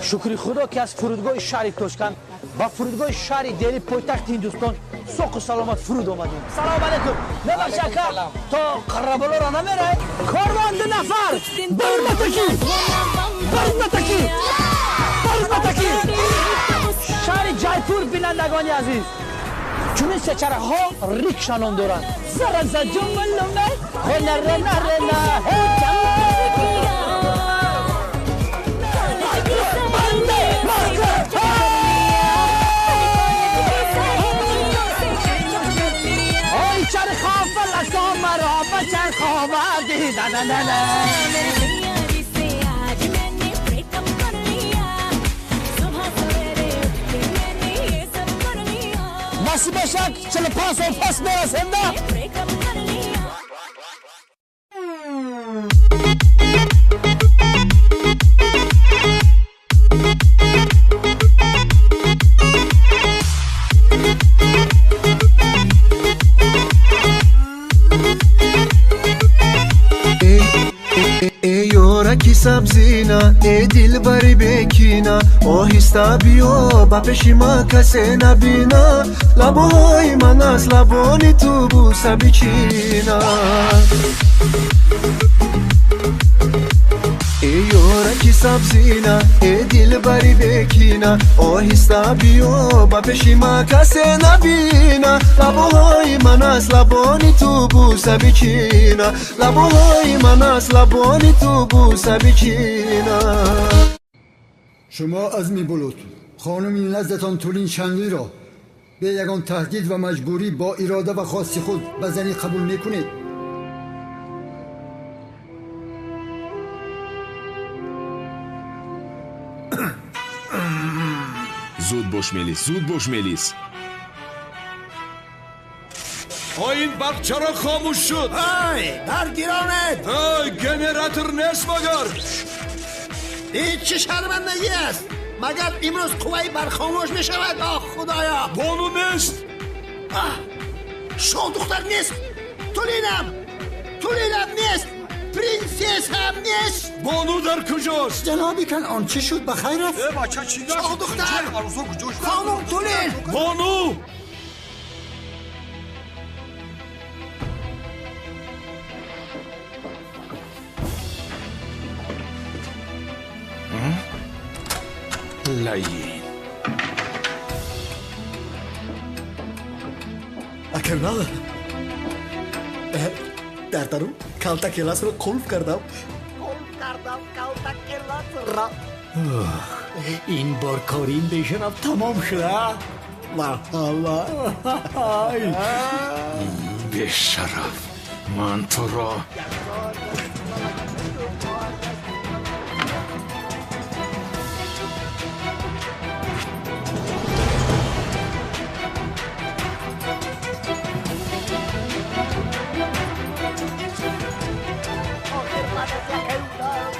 شکری خدا که از فرودگاه شهر توشکن با فرودگاه شهر دهلی پایتخت هندوستان سوق و سلامت فرود آمدیم. سلام علیکم. نباشه که تا قربالا را نمیره. کاروان 2 نفر. برمتکی. شهر جایپور بینندگانی عزیز. چون سچره ها ریکشا نام دارن. زرزا جملومه. نه. نصیب شک 45 سال پس میرسیم نه. کی سبزینا ای دل بری بکینا آهسته بیا با پیش ما کسی نبینا لبای من از لبانی تو بوسه بچینا ای یارکی سبزینا ای دل بری بکینا آهسته بیا با پیش ما کسی نبینا لبای من از لبانی تو بوسه بچینا لبای من از لبانی تو بوسه بچینا. شما از میبلود خانم نزدتان تولین شنلی را به یگان تهدید و مجبوری با اراده و خواست خود به زنی قبول میکنید. زود باش ملیس این برق چرا خاموش شد؟ در گیرانت گنراتور نیست مگر این چه شرمندگی است؟ مگر امروز قوی برق خاموش می شود؟ آه خدایا بانو نیست شاه دختر نیست تولینم نیست پرنسس هم نیست بانو در کجاست؟ جنابی کن آن چی شد بخیر است؟ بچه چی داشت؟ شاه دختر خانم تولین بانو لعین اکرنا در درون کالتا کلاس رو قلف کردم کالتا کلاس را این بار کاریم بیشنم تمام شده مرحبا به شرف من تو را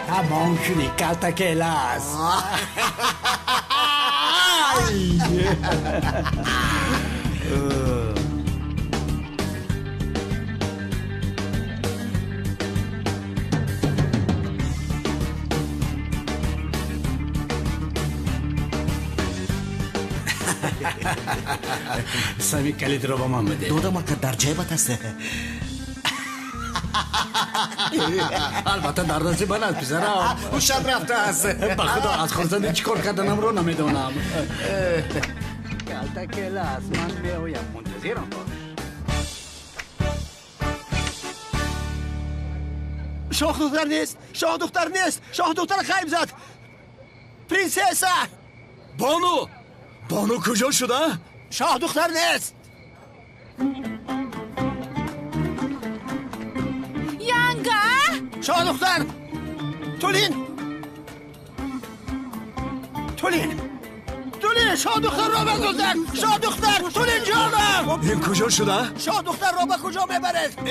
تمام شدی کالتا کلاس سامی کلید رو با من بده. دودم که در جیبت است. البته در دست من است پسرم. اون شب رفته است. به خدا از خورزنی چیکار کردنم رو نمیدونم. کالتا کلاس من میرویم منتظرم باش. شاه دختر نیست شاه دختر خیب زد پرنسس بانو کجا شده؟ شاه دختر نیست یانگا شاه دختر تولین شاه دختر را بگذار شاه دختر تولین جانم این کجا شده؟ شاه دختر را به کجا میبرد؟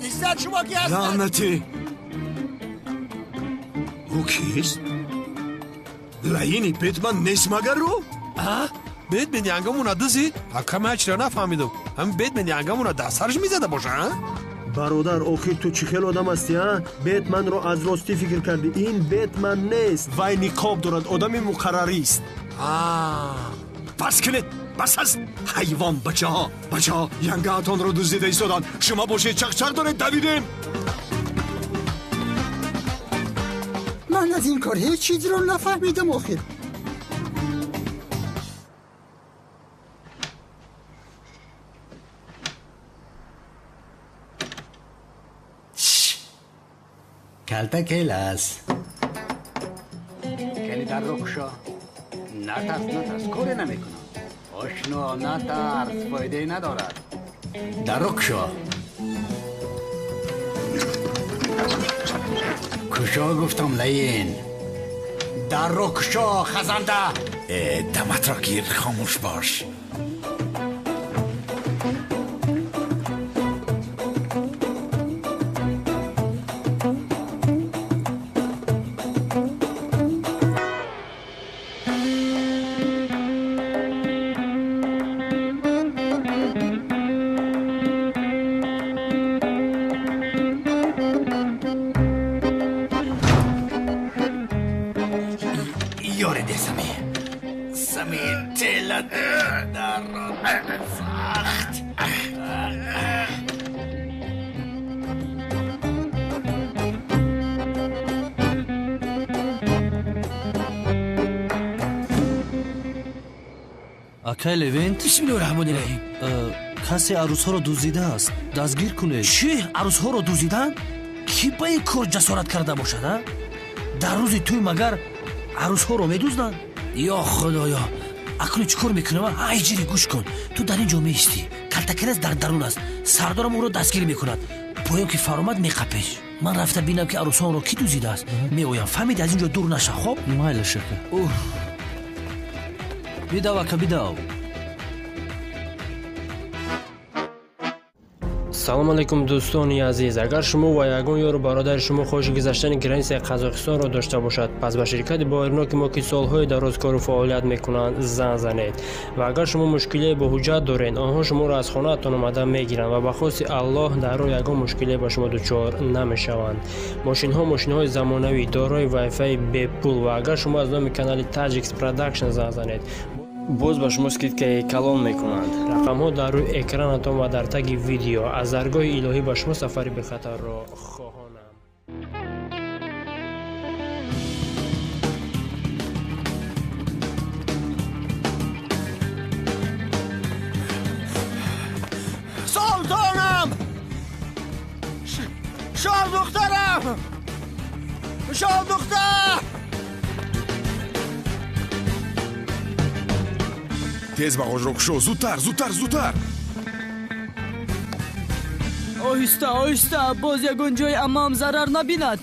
ایستد شما کی هستید؟ لعنتی او کیست؟ لعینی بیتمن نیست مگر رو؟ بیتمن ینگمون دزید؟ حکم هیچ را نفهمیدم هم بیتمن ینگمون دسترش میزده باشه؟ برادر آخر تو چی خیل آدم هستی ها؟ بتمن رو از راستی فکر کردی. این بتمن نیست، وای نقاب دارد، آدم مقرری است. بس کنید، بس است. حیوان بچه ها ینگه هاتان رو دزدیده ایستادن. شما باشید چق دارید دویدیم. من از این کار هیچ چیزی رو نفهمیدم آخر. کلتا کلاس کلی در رخشا نترس کاری نمیکنم. آشنا نترس، فایده ندارد. در رخشا کشا گفتم لین. در رخشا خزنده. دمت را گیر، خاموش باش. سمی تلت در سخت. акай левент бисмиллоҳирраҳмонирраҳим. касе арӯсҳоро дуздидааст, дастгир кунед. чӣ арӯсҳоро дуздиданд? ки ба ин кор ҷасорат карда бошад? дар рӯзи тӯй магар арӯсҳоро медузданд? ё худоё, акну чӣ кор мекунам? ай ҷири гӯш кун, ту дар ин ҷо меистӣ, калтакелас дар дарун аст, сардорам ӯро дастгир мекунад. поем ки фаромад меқапеш. ман рафта бинам ки арӯсҳоро ки дуздидааст. меоям, фаҳмиди? аз ин ҷо дур наша. хоб майли шака. бидав ака, бидав. салому алайкум дӯстони азиз. агар шумо ва ягон ёру бародари шумо хоҳиши гузаштани границаи Қазоқистонро дошта бошад, пас ба ширкати боирноки мо ки солҳои дароз кору фаъолият мекунанд зан занед. ва агар шумо мушкилие бо ҳуҷҷат доред, онҳо шуморо аз хонаатон омада мегиранд ва ба хости Аллоҳ дар роҳ ягон мушкилие ба шумо дучор намешаванд. мошинҳои замонавӣ дорои вайфай бепул. ва агар шумо аз номи канали Tajix Production зан занед, боз ба шумо скидкаи калон мекунанд. рақамҳо дар рӯи экранатон ва дар таги видео. аз даргоҳи илоҳӣ ба шумо сафари бехатарро хоҳонам. سلطانم، شاه دخترم، شاه دختر. тез ба ғожро кушо, зудтар. оҳиста, боз ягон ҷои амаам зарар набинад.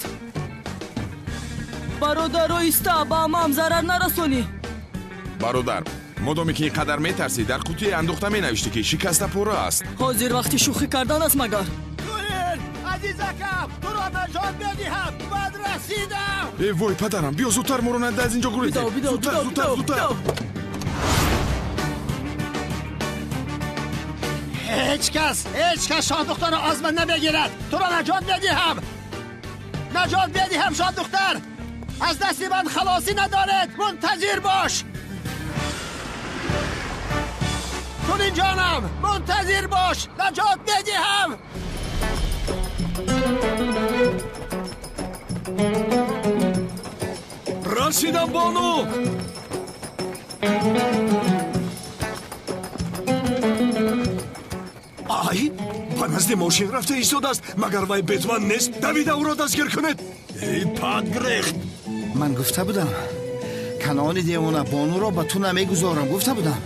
бародар, оҳиста, ба амаам зарар нарасонӣ. бародар, модоме ки ин қадар метарсӣ, дар қутие андохта менавиштӣ ки шикаста пора аст. ҳозир вақти шӯхӣ кардан аст магар. азизакам, туро наҷот медиҳам, бад расидам. вой падарам, биё зудтар моро нада аз ин ҷо гурезем. зудтар. هیچ کس شاه دختر را از من نمیگیرد. تو را نجات بدهم شاه دختر. از دست من خلاصی ندارد. منتظر باش. تولین جانم، منتظر باش، نجات بدهم. رسیدم بانو. ай, ба назди мошин рафта истодаст. магар вай бетман нест? давида ӯро дастгир кунед. эй падгрехт, من گفته بودم کنعان دیوانه بانو را به تو نمیگذارم. گفته بودم.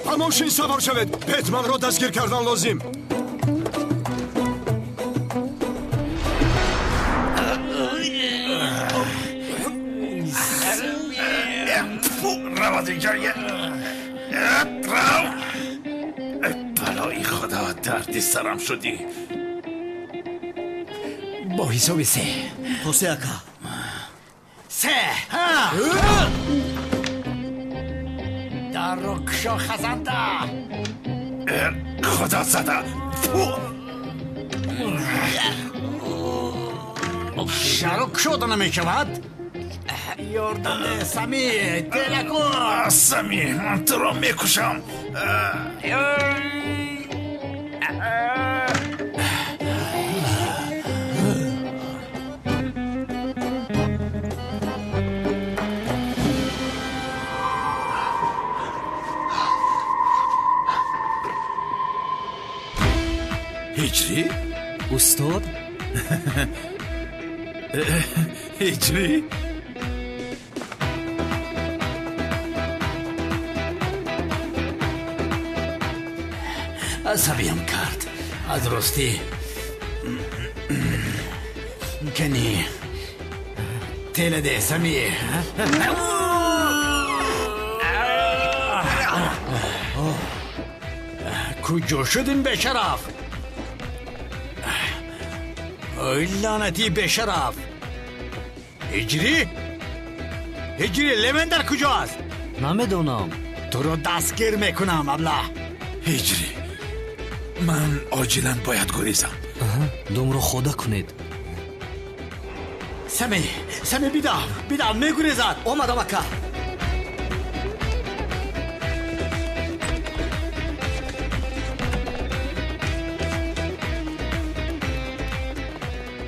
با ماشین سوار شوید. بتمن را دستگیر کردن لازم. روازی جایه بلای خدا، دردی سرم شدی. با حساب سه. تو سه اکا. سه در رو کشو خزنده خدا زده شرو کشو نمی شود یاردم سمی تلکو سمی من تو رو میکشم هجری؟ استاد هجری؟ عصبیم کرد از راستی کنی تیل ده سمی کجا شدین به شرف ای لعنتی به شرف هجری لمندر کجا است نمیدونم تو رو دستگیر میکنم ابله هجری من عاجلا باید گریزم دوم رو خدا کنید سمی بیدم میگریزد اومدم اکا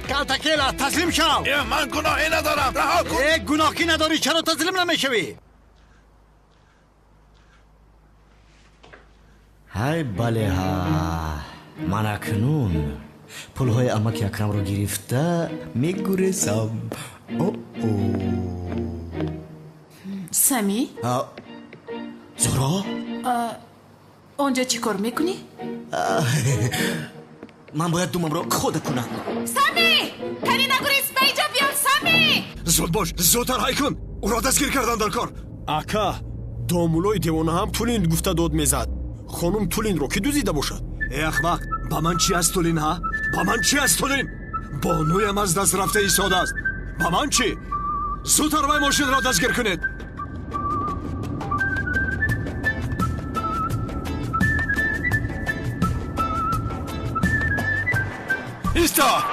کالتاکیلا تسلیم شو من گناهی ندارم رها کن گناهی نداری چرا تسلیم نمیشوی های بله ها من اکنون پولهای امک اکرم رو گرفته میگریزم سمی زهرا اونجا چی کار میکنی؟ من باید دومم رو خود کنم سمی کنی نگریز به اینجا بیام سمی زود باش زودتر های کن او را دستگیر کردن در کار اکا دامولوی دیوانه هم تولین گفته داد میزد خانم تولین رو که دوزیده باشد ای احمق با من چی از تولین ها؟ با من چی از تولین؟ بانویم از دست رفته ایستاده است با من چی؟ زودتر وای ماشین را دستگیر کنید ایستا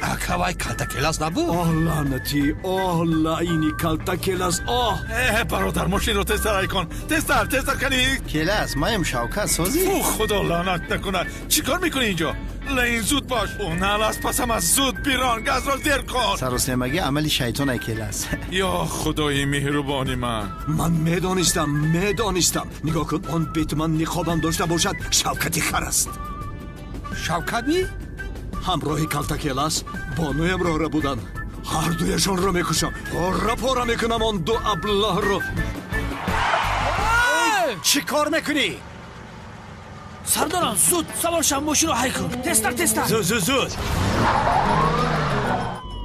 اکاوای کالتاکیلاس نبود لعنتی لعنی کالتاکیلاس برادر ماشین رو تستر کن تستر کنی کلاس مایم شوکت سازی خدا لعنت نکنه چیکار میکنی اینجا لین زود باش اون از پسم از زود بیران گاز را زیر کن سر و سمگی عملی شیطان کلاس یا خدای مهربانی من میدانستم نگاه کن آن بیتمن نقابم داشته باشد شوکتی خر است شوکتی؟ همراه کالتاکیلاس بانویم را بودن هر دویشان را میکشم پارا میکنم آن دو ابله را چی کار میکنی؟ سردارم زود سوار شم ماشین رو حی کن تستر زود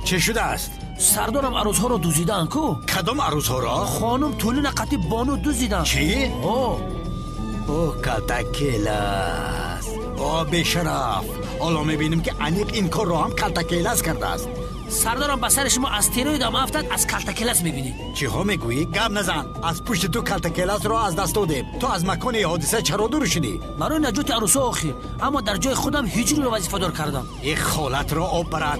چه شده است؟ سردارم عروض ها رو دوزیدن کو کدام عروض ها را؟ خانم تولین قطی بانو دوزیدن چی؟ کالتاکیلاس به شرف حالا میبینیم که انیق این کار رو هم کالتاکیلاس کرده است سردارم به سر شما استروید هم افتاد از کالتاکیلاس میبینی چی ها میگویی؟ گم نزن از پشت تو کالتاکیلاس رو از دست دادیم تو از مکان حادثه چرا دور شدی؟ برای نجات عروسا آخی اما در جای خودم هجری رو وظیفه دار کردم این خالت رو آب برد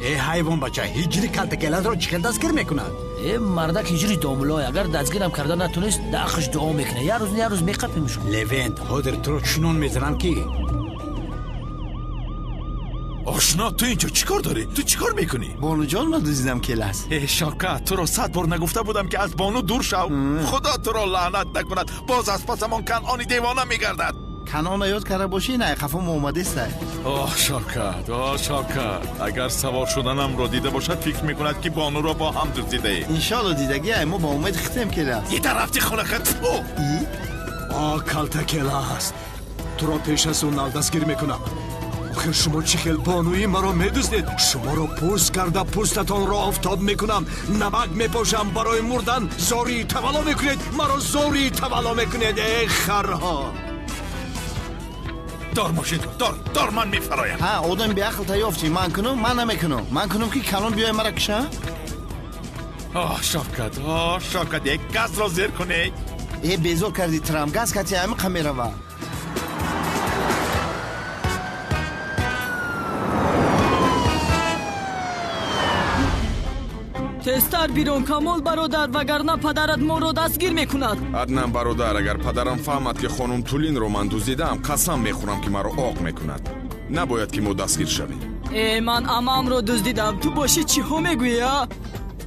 ای حیوان بچه هجری کالتاکیلاس رو چیکار دستگیر میکند؟ ای مردک هجری داملای اگر دستگیرم کرده نتونست داخش دعا میکنه یه روز میقپیمشون لوینت هادر تو رو چنون میزنم کی؟ آشنا تو اینجا چیکار داری؟ تو چیکار میکنی؟ بانو جان را دوزیدم کلاس شوکت تو رو 100 بار نگفته بودم که از بانو دور شو خدا تو را لعنت نکند باز از پسمان کنعانی دیوانه میگردد کنان یاد کرده باشی نه خفم اومده است شوکت اگر سوار شدنم رو دیده باشد فکر میکند که بانو را با هم دوزیده انشالله دیدگی ما با امید ختم کلاس یه رفتی خونه خط کالتاکیلاس تو را پیش از اون دستگیر میکنم آخر شما چه خیل بانویی مرا میدوزدید شما را پوست کرده پوستتان را آفتاب میکنم نمک میپاشم برای مردن زاری تولا میکنید مرا زاری تولا میکنید ای خرها دار ماشین رو دار من میفرایم. ها آدم به عقل تیافتی من کنم من نمیکنم من کنم که کلان بیای مرا کشه. شافکت یک گاز را زیر کنی. ای بیزور کردی ترام گاز کتی همه خمیره و تستر بیرون کامل برادر وگرنه پدرت ما رو دستگیر میکند. عدنان برادر اگر پدرم فهمد که خانم تولین رو من دزدیدم قسم میخورم که مرا عاق میکند. نباید که ما دستگیر شویم. من امام رو دزدیدم تو باشی چی ها میگویی؟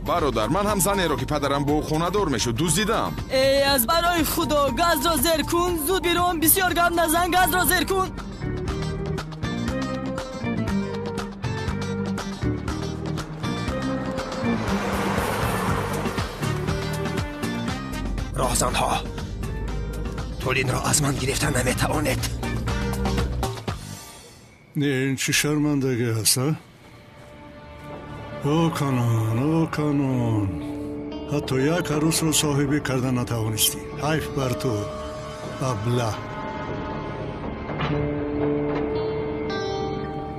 برادر من هم زنی رو که پدرم با او خونه دار میشد دزدیدم. از برای خدا گاز را زیر کن زود بیرون بسیار گرم نزن گاز را زیر کن. راهزنها تولین را از من گرفتن نمیتوانید. نه این چی شرمندگی هست ها؟ او کانون حتی یک عروس رو صاحبی کردن نتوانستی. حیف بر تو ابله.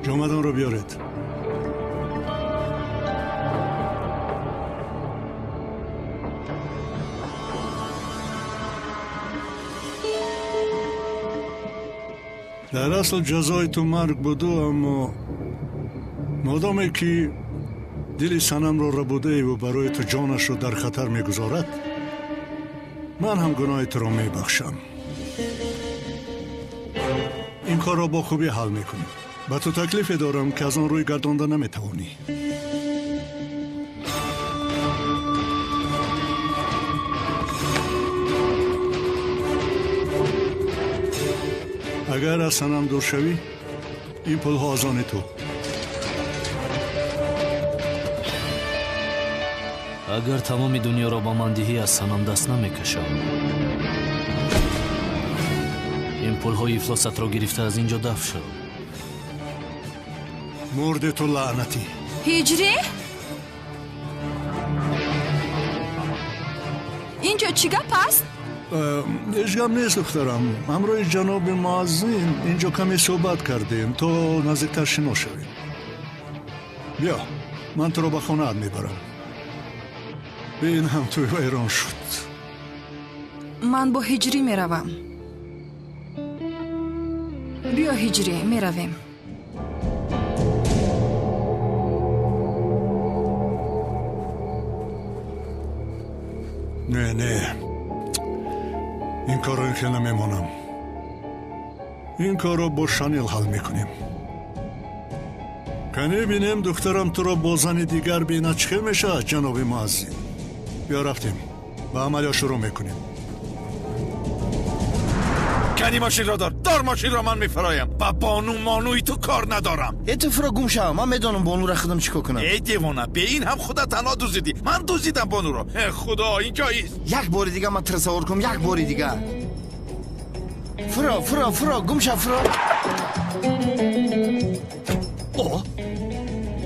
جامدان رو بیارید. در اصل جزای تو مرگ بوده اما مادامی که دل سنم رو ربوده و برای تو جانش رو در خطر میگذارد من هم گناه تو رو میبخشم. این کار را با خوبی حل میکنی. با تو تکلیفی دارم که از آن روی گردانده نمیتوانی. اگر از سنم دور شوی این پل ها از آن تو. اگر تمام دنیا را با من دهی از سنم دست نمیکشم. این پل های افلاست را گرفته از اینجا دفع شد. مرد تو لعنتی. هجری؟ اینجا چی گپ است؟ هیچ گپ نیست دخترم. همراه جناب معزین اینجا کمی صحبت کردیم تا نزدیکتر شنا شویم. بیا من تو رو به خانه میبرم. این هم توی ویران شد. من با هجری میروم. بیا هجری میرویم. نه این کار رو که نمیمانم. این کار رو با شانیل حل میکنیم. کنی بینیم دخترم تو رو با زن دیگر بینه چه میشه جناب معزین. بیا رفتیم و عملیا شروع میکنیم. کنی ماشین را دار ماشین را من میفرایم. با بانو مانوی تو کار ندارم. اتفاق گم شو. من میدونم بانو را خودم چیکار کنم. ای دیوانه به این هم خودت تنها دزدیدی. من دزدیدم بانو را. خدا اینجاییست. یک بار دیگه من تصور کنم. یک بار دیگه فرا گم شو فرا.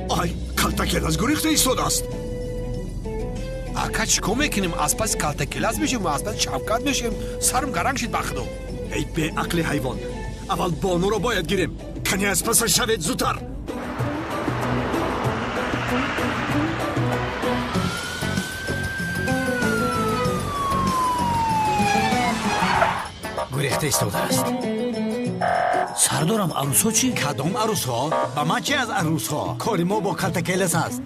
آی کالتاکلاس گریخته ایستاد است. اکا چیکار میکنیم؟ از پس کالتاکلاس میشیم و از پس شفقت میشیم. سرم گرنگ شد بخدو. ای به عقل حیوان اول بانو را باید گیریم. کنی از پس شوید زودتر. گریخته ایستاده است. سردارم عروس ها چی؟ کدام عروس ها؟ با من چی از عروس ها؟ کاری ما با کالتاکلاس هست.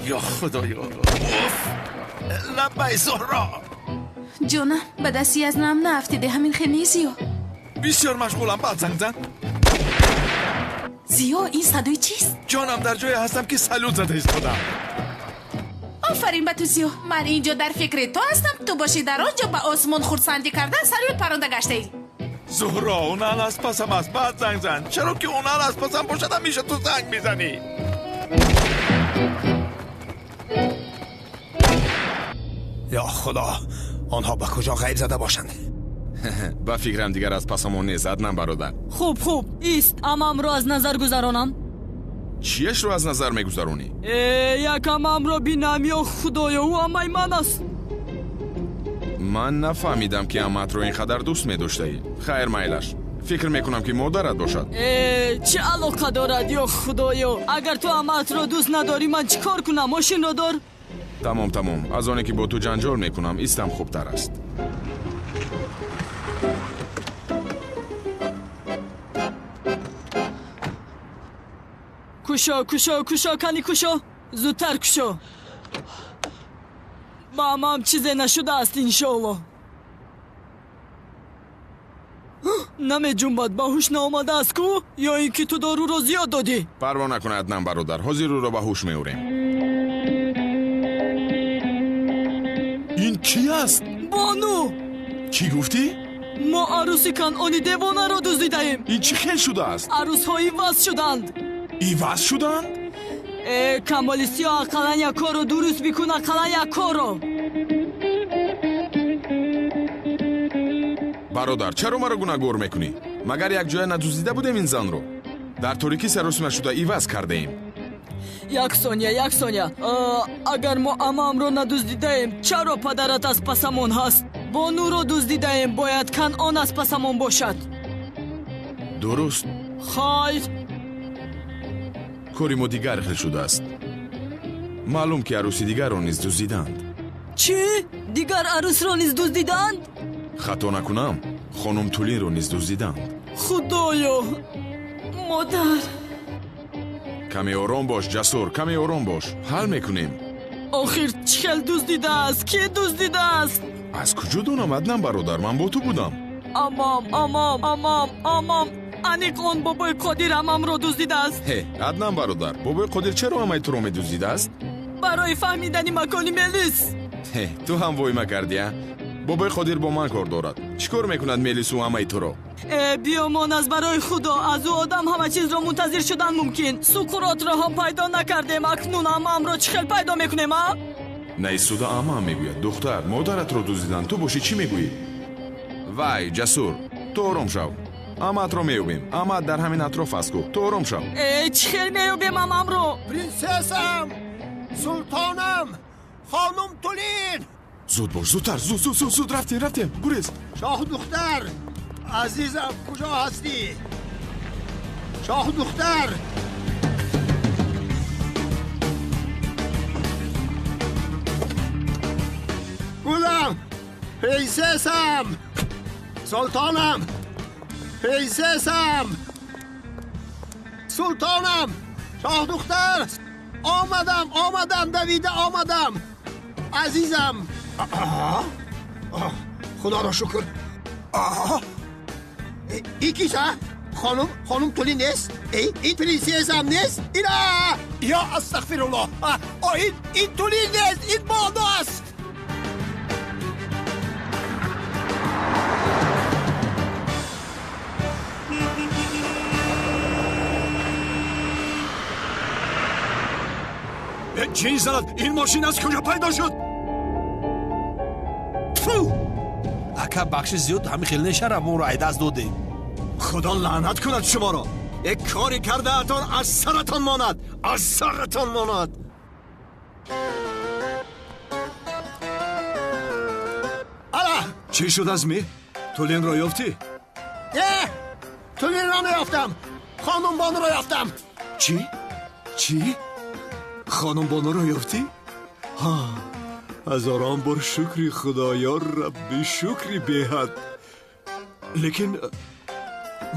یا خدایا. لبای زهرا. جانم به دستی از نام نافتیده همین خیلی زیو. بسیار مشغولم. بعد زنگ زیو این صدای چیست؟ جانم در جایی هستم که سلوت زده ایستادم. آفرین به تو زیو. من اینجا در فکر تو هستم. تو باشی در آنجا به آسمان خورسندی کردن سلوت پرنده گشته ای. زهرا اونان از پسم است. بعد زنگ زن. چرا که اونان از پسم باشد همیشه تو زنگ میزنی؟ یا خدا آنها به کجا غیب زده باشند. ба фикрам дигар аз пасамон нест аднан бародар. خوب ایست امام رو از نظر گذرانم чиашро аз назар мегузаронӣ? یک امام رو بینم یا خدایا او امای من است ман нафаҳмидам ки аматро ин қадар дӯст медоштаӣ. хайр майлаш, фикр мекунам ки модарат бошад. چه علاقه دارد یا خدایا اگر تو امت رو دوست نداری من چی کار کنم ماشین رو دار тамом, аз оне ки бо ту ҷанҷол мекунам истам хубтар аст. کوشا کنی کوشا زودتر کوشا با امام چیزی نشده است انشالله نمی جنبد با هوش نامده است کو یا اینکه تو دارو رو زیاد دادی парво накун аднан бародар, ҳозир ӯро ба ҳуш меорем. ин чӣ аст? بانو чӣ гуфтӣ? ما عروسی کنعانی دیوانه را دزدیده‌ایم ин чӣ хел шудааст? عروس‌های وصل شدند иваз шуданд? کمالیستی ها اقلا یک کار رو درست بکن اقلا یک کار رو бародар, чаро маро гунahгор мекунӣ? магар якҷоя надузида будем ин занро? дар торикӣ саросима шуда иваз кардаем. یک ثانیه اگر ما امام رو ندزدیده‌ایم چرا پدرت از پسمون هست بانو رو دزدیده‌ایم باید کنعان از پسمون باشد дуруст. خیر кори мо дигар хел шудааст. маълум ки арӯси дигарро низ дуздиданд. چی؟ دیگر عروس رو نیز دزدیدند؟ хато накунам, хонум Тулинро низ дуздиданд. خدایا مادر каме ором бош ҷасур, каме ором бош, ҳал мекунем. آخر چخل دزدیده است؟ کی دزدیده است؟ аз куҷо донам аднан бародар, ман бо ту будам. امام انیق اون بابای قادر امام رو دزدیده است аднан бародар, бобои қодир чаро ҳамаи туро медуздидааст? برای فهمیدن مکانی ملیس ту ҳам войма кардия? бобои қодир бо ман кор дорад. чӣ кор мекунад мелису ҳамаи туро? بیامان از برای خدا از او آدم همه چیز را منتظر شدن ممکن سقراط را هم پیدا نکردیم اکنون امام را چخل پیدا میکنیم наисуда амаам мегӯяд духтар модаратро дуздиданд, ту бошӣ чӣ мегӯӣ? вай ҷасур, ту ором шав. аматро меёбем. амат дар ҳамин атроф аст ку. ту ором шав. چخل میوبیم امام رو принсесам султонам خانم تولین зуд бош, зудтар, зуд рафтем гурез. شاه دختر عزیزم کجا هستی شاه دختر گلم پرنسسم سلطانم پرنسسم سلطانم شاه دختر آمدم دویده آمدم عزیزم خدا را شکر این کیسه؟ خانم تولی نیست؟ این پرنسس هم نیست؟ یا استغفر الله این تولی نیست این بانو است چی زد؟ این ماشین از کجا پیدا شد؟ ака бахши зиёд ҳамин хел нешара моро айдаст додем. خدا لعنت کند شما را یک کاری کرده اتان از سرتان ماند الا چی شد ازمی؟ تولین را یافتی؟ نه تولین را نیافتم خانم بانو را یافتم چی؟ خانم بانو را یافتی؟ هزاران بار شکری خدایا ربی شکری بهد لیکن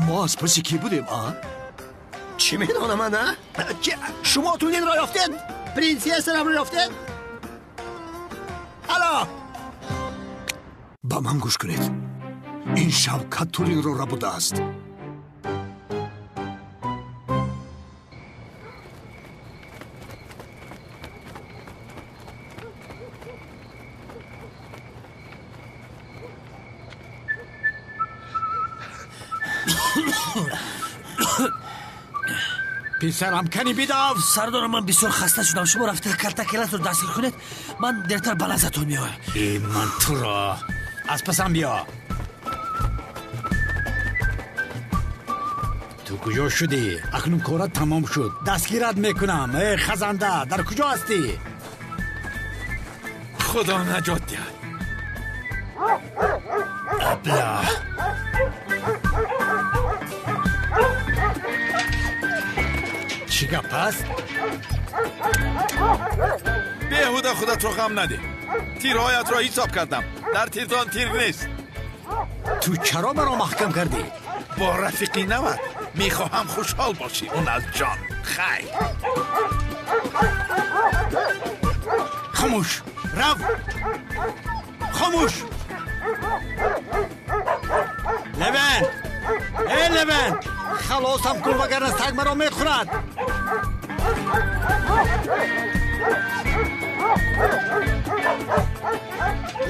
ما از پسی کی بودیم چی میدانم من شما تولین را یافتید پرنسس را یافتید الا با من گوش کنید این شوکت تولین را بوده است писарам кани бидав. сардорам, ман бисёр хаста шудам. шумо рафта калтакеласро дастгир кунед, ман дертар ба назатон меоям. ман туро аз пасам биё. تو کجا شدی؟ اکنون کارت تمام شد. دستگیرت میکنم. ای خزنده در کجا هستی؟ خدا نجات دهد. ابله چی گپ است؟ بیهوده خودت رو غم نده. تیرهایت را حساب کردم. در تیرتان تیر نیست. تو چرا مرا محکم کردی؟ با رفیقی نود. میخواهم خوشحال باشی. اون از جان. خیر. خاموش رف. خاموش لبن. ای لبن خلاصم کن وگرنه سگ مرا میخورد.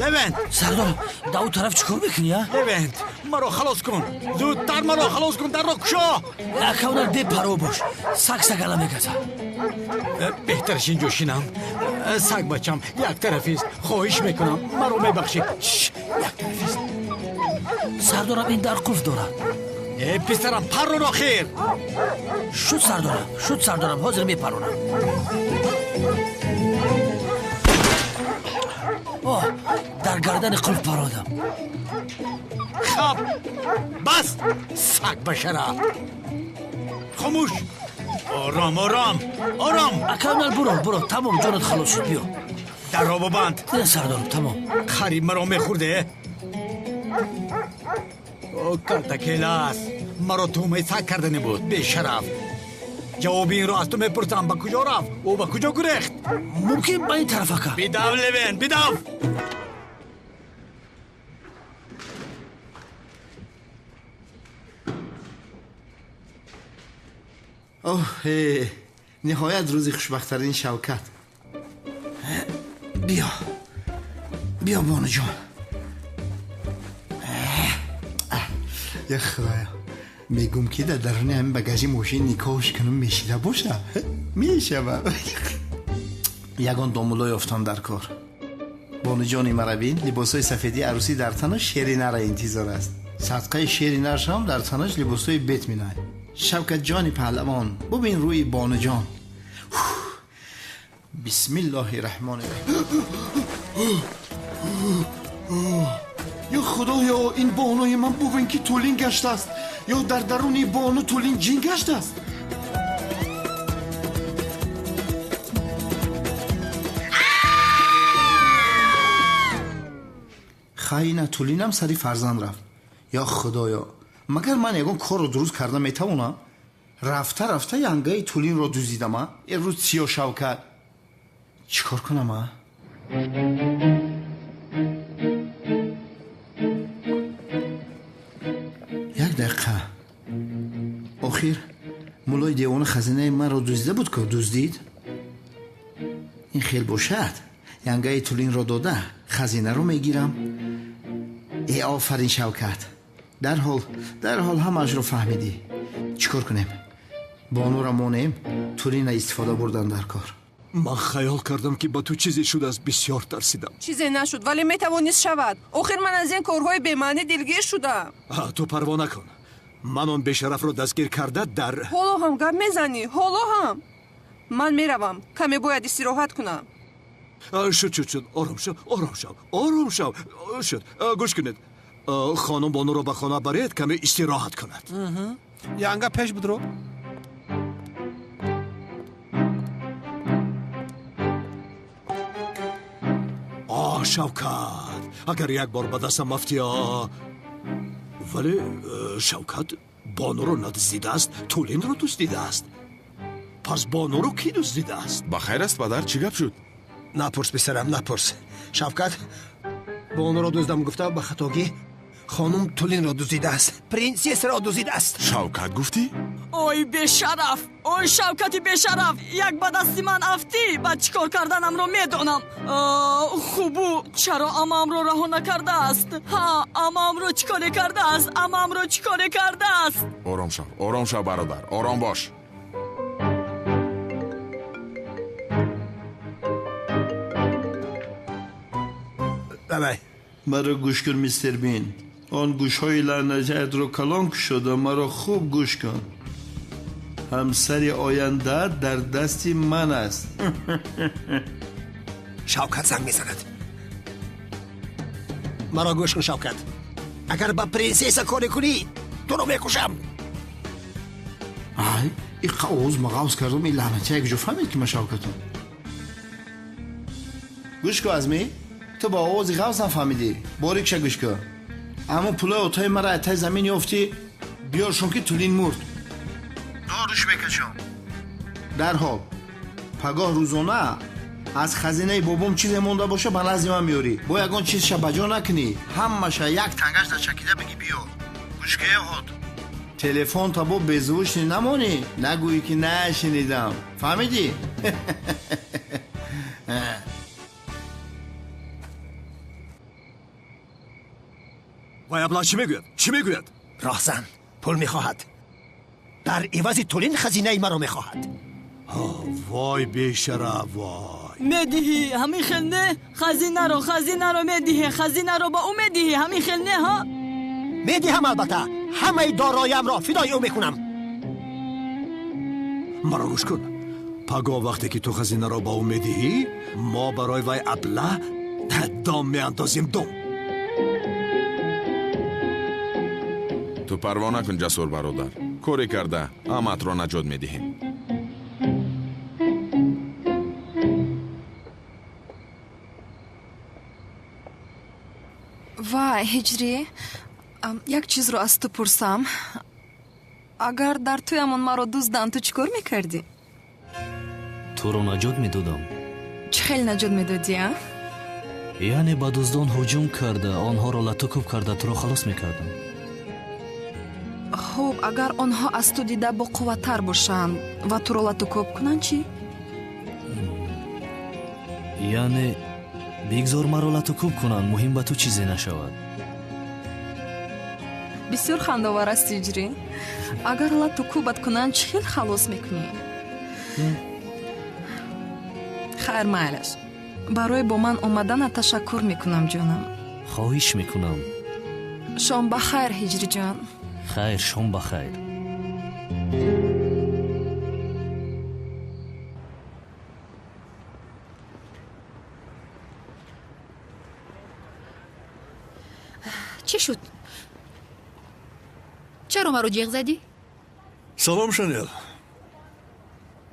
لبن سردار دا اون طرف چیکار میکنی ها؟ لبن مرا خلاص کن. زودتر مرا خلاص کن. در را کشا. اکاونر دی پرو باش. سگ سگلا میگذه. بهترش اینجا شینم. سگ بچم یک طرفیست. خواهش میکنم مرا میبخشی. یک طرفیست. سردارم این در قفل داره. ای پسرم پر را خیر. شد سردارم حاضر میپرونم. در گردن قفل پرادم. خب بس سگ بشره. خاموش. آرام اکاونر برو تمام جانت خلاص شد. بیا در را ببند. نه سردارم تمام. خریب مرا میخورده. کلتکیلاس مرا تومه سگ کردنی بود. بی شرف. جواب این را از تو میپرسم. با کجا رفت؟ او با کجا گریخت؟ ممکن با این طرف اکا. بیدو لبن بیدو. اوه نهایت روزی خوشبخترین شوکت. بیا بانو جان. یا خدایا میگم که در درون همین بگاژی ماشین نکاحش کنم میشیده باشه. میشه. یگان دامولای افتان در کار. بانو جانی مرا بین. لباسای سفیدی عروسی در تنش شیرینه را انتظار است. صدقه شیرینه شام در تنش لباسای بیت مینای. شوکت جانی پهلوان ببین روی بانو جان. بسم الله الرحمن الرحیم. یا خدایا این بانوی من ببین که طولین گشته است. یا در درون بانو طولین جین گشته است. خیلی طولینم سری فرزند رفت. یا خدایا مگر من یکان کار رو درست کردم میتوانم؟ رفته ینگه طولین رو دوزیدم. امروز سیاه شوکت چیکار کنم؟ یک دقیقه. آخر مولای دیوان خزینه من رو دوزیده بود که دزدید. این خیلی باشد. ینگه طولین رو داده خزینه رو میگیرم. ای آفرین شوکت. در حال همش رو فهمیدی. چیکار کنیم؟ بانو را مانیم. طولین استفاده بردن در کار. من خیال کردم که با تو چیزی شد. از بسیار ترسیدم. چیزی نشد ولی میتوانست شود. آخر من از این کارهای بی‌معنی دلگیر شدم. تو پروا نکن. من آن بیشرف رو دستگیر کرده در حالا هم گپ میزنی. حالا هم من میروم. کمی باید استراحت کنم. شد. آرام شو. شد. گوش کنید. خانم بانو رو به خانه برید کمی استراحت کند. ینگه پیش بدرو. شوکت اگر یک بار به دستم افتی. ولی شوکت بانو رو ندزدیده است. طولین رو دزدیده است. پس بانو رو کی دزدیده است؟ بخیر است پدر چی گپ شد؟ نپرس پسرم نپرس. شوکت بانو رو دزدم گفته به خطاگی خانم طولین را دزدیده است. پرنسس را دزدیده است. شوکت گفتی؟ اوی بیشرف. اوی شوکتی بیشرف. یک با دستی من افتی. بعد چیکار کردنم رو میدونم. خوبو چرا امام رو رها نکرده است؟ امام رو چیکار کرده است؟ آرام شو برادر. آرام باش. ببای مرا گوش کن میستر بین. آن گوش های لعنجت رو کلانک شده. مرا خوب گوش کن. همسر آینده در دست من است. شوکت زنگ میزند. مرا گوش کن شوکت. اگر با پرنسس کاری کنی تو رو میکشم. ای این قوز مغاوز کردم این لعنتی یک جو فهمید که من شوکتم. گوش کن ازمی، تو با آوازی غوز نفهمیدی. باریکش گوش کن. اما پولای اتای مرا اتای زمین یافتی بیارشون که طولین مرد. داروش بکشم. درحال پگاه روزانه از خزینه بابام چیز مونده باشه به نزد من میاری. با یگان چیز شبجا نکنی. همش یک تنگش در چکیده بگی بیار. گوش که هات. تلفن تا با بزوش نمانی. نگویی که نشنیدم. فهمیدی؟ وای ابلا چی میگوید؟ چی میگوید؟ راهزن پول میخواهد. در عوض طولین خزینه مرا میخواهد. وای بیشرف وای. میدهی همین خیل نه؟ خزینه رو میدهی. خزینه رو با او میدهی همین خیل نه ها؟ میدهم البته. همه دارایم را فدای او میکنم. مرا گوش کن. پگاه وقتی که تو خزینه را با او میدهی ما برای وای ابله دام میاندازیم دم. تو پروا نکن جسور برادر. کاری کرده امت را نجات میدهیم. وای هجری، یک چیز رو از تو پرسم. اگر در تویمون مرا دزدند تو چیکار میکردی؟ تو رو نجات میدادم. چه خیلی نجات میدادی ها؟ یعنی با دزدان هجوم کرده آنها را لطکوب کرده تو را خلاص میکردم. خب اگر آنها از تو دیده با قوتر باشند و تو را لطکوب کنند چی؟ یعنی بگذار مرا لطکوب کنند مهم به تو چیزی نشود. بسیار خنداور است هجری. اگر لطکوبت کنند چه خیلی خلاص میکنی؟ خیر مایلش. برای با من آمدن تشکر میکنم جانم. خواهش میکنم. شام بخیر هجری جان. خیر شام بخیر. چی شد؟ چرا مرا جیغ زدی؟ سلام شنیل.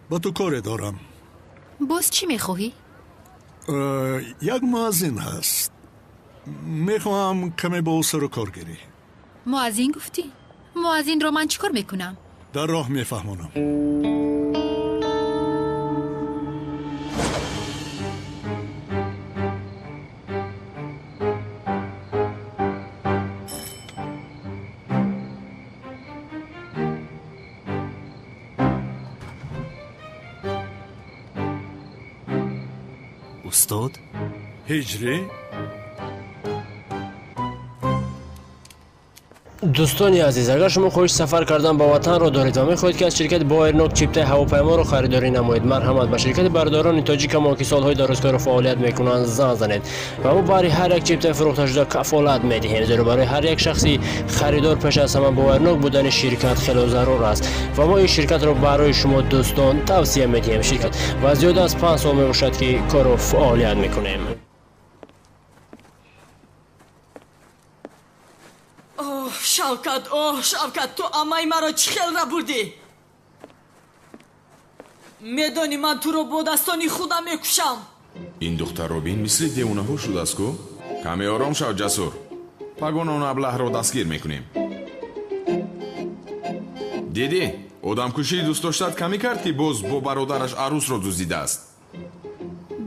با تو کاری دارم. باز چی میخواهی؟ یک مؤذن هست. میخواهم کمی با او سر و کار گیری. مؤذن گفتی؟ مؤذن را من چیکار میکنم؟ در راه میفهمونم. استاد؟ هجری؟ دوستان عزیز، اگر شما خواهش سفر کردن با وطن را دارید و می‌خواهید که از شرکت بایرنوک چیپتای هواپیما را خریداری نمایید، مرحمت به شرکت برداران تاجیک ما که سالهای درازکار و فعالیت میکنند زنگ زنید و ما برای هر یک چیپتای فروخته شده کفالت میدهیم. زیرا برای هر یک شخصی خریدار پیش از همه بایرنوک بودن شرکت خیلی ضرور است و ما این شرکت را برای شما دوستان توصیه می‌کنیم. شرکت و زیاد از 5 سال میباشد که کار و فعالیت میکنیم. شوکت تو امای مرا چی خیل را بردی؟ میدانی من تو رو با دستانی خودم میکشم. این دختر روبین مثل دیونه ها شده است کو؟ کمی آرام شو جسور. پگان اون ابله را دستگیر میکنیم. دیدی؟ آدم کشی دوست داشتد کمی کرد که باز با برادرش عروس را دزدیده است.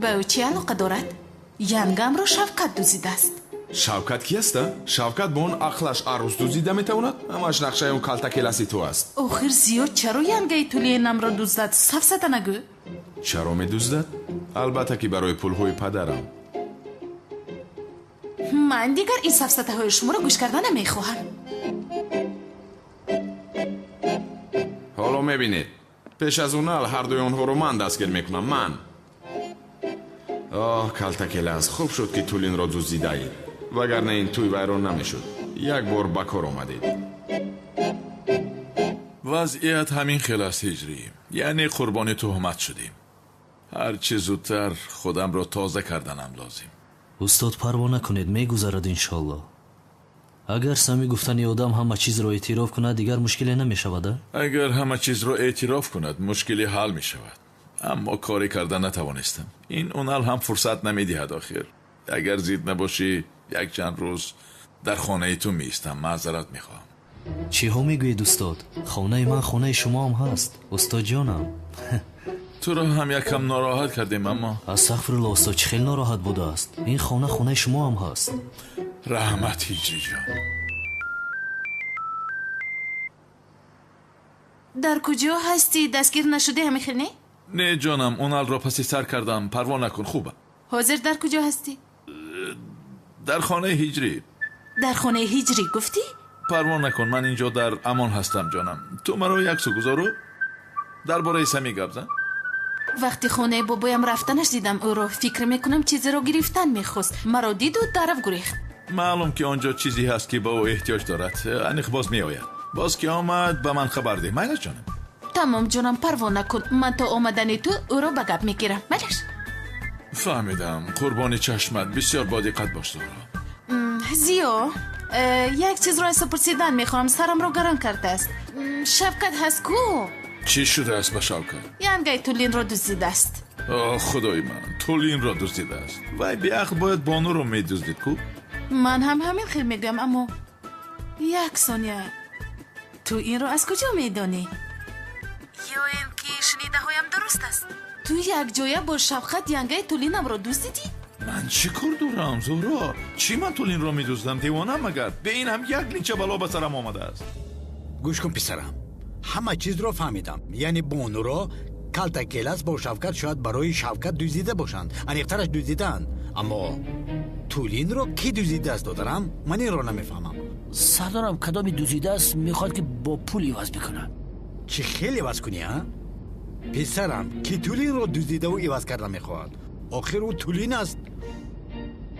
به او چی علاقه دارد؟ ینگم را شوکت دزدیده است. شوکت کی است؟ شوکت با اون عقلش عروس دزدیده میتواند؟ همش نقشه اون کلتکلسی تو است. آخر زیاد چرا ینگه تولینم را دزدد؟ سفسته نگو. چرا میدزدد؟ البته که برای پولهای پدرم. من دیگر این سفسته های شما را گوش کردن نمیخواهم. حالا میبینید پیش از اون هر دوی اونها رو من دستگیر میکنم. من کلتکلس خوب شد که تولین را دزدیده اید، وگرنه این توی ویران نمیشد. یک بار بکار آمدید. وضعیت همین خیلی است هجری. یعنی قربانی تهمت شدیم. هر چه زودتر خودم را تازه کردنم لازم. استاد پروا نکنید، میگذرد انشالله. اگر سمی گفتنی آدم همه چیز را اعتراف کند دیگر مشکلی نمی شود. اگر همه چیز را اعتراف کند مشکلی حل می شود. اما کاری کردن نتوانستم. این اونال هم فرصت نمی دهد آخر. اگر زید نباشی یک چند روز در خانه تو می استم. معذرت می خواهم. چی ها میگوید استاد؟ خانه من خانه شما هم هست استاد جانم. تو را هم یکم ناراحت کردیم اما استغفرالله استاد، چه خیلی ناراحت بوده است. این خانه شما هم هست. رحمت هجری جان. در کجا هستی؟ دستگیر نشده همه خیلی؟ نه جانم، اونال را پسی سر کردم. پروا نکن، خوبه. حاضر در کجا هستی؟ در خانه هجری. در خانه هجری گفتی؟ پروا نکن، من اینجا در امان هستم جانم. تو مرا یک سو گذارو درباره سمی گپ زن. وقتی خانه بابایم رفتنش دیدم او رو، فکر میکنم چیزی رو گرفتن میخواست. مرا دید و طرف گریخت. معلوم که آنجا چیزی هست که با او احتیاج دارد. انیخ باز می آید. باز که آمد به من خبر ده. میلش جانم. تمام جانم، پروا نکن. من تا آمدن تو او رو به گپ میگیرم. میلش. فهمیدم. قربان چشمت. بسیار با دقت باش دارم. زیو، یک چیز رو از پرسیدن میخوام. سرم رو گرم کرده است. شفقت هست کو؟ چی شده است با شفقت؟ یعنی تولین رو دزدیده است. خدای من، تولین را دزدیده است. وای بیعقل باید بانو رو میدزدید کو؟ من هم همین خیلی میگم، اما یک ثانیه، تو این رو از کجا میدانی؟ یا این که شنیده هایم درست است؟ تو یک جایه با شفقت ینگه تولینم رو دزدیدی؟ من چی کار دارم زورا؟ چی من تولین را میدزدم؟ دیوانم مگر؟ به این هم یک لینچه بلا به سرم آمده است. گوش کن پسرم، همه چیز رو فهمیدم. یعنی بانو را کلتا کلاس با شفقت شاید برای شفقت دوزیده باشند، انیقترش دوزیدن. اما تولین رو کی دوزیده است دادرم؟ من این رو نمیفهمم. سردارم کدامی دوزیده است میخواد که با پول عوض بکنه. چی خیلی عوض کنی ها؟ پسرم کی تولین رو دوزیده و عوض کردن میخواد؟ آخر او تولین است.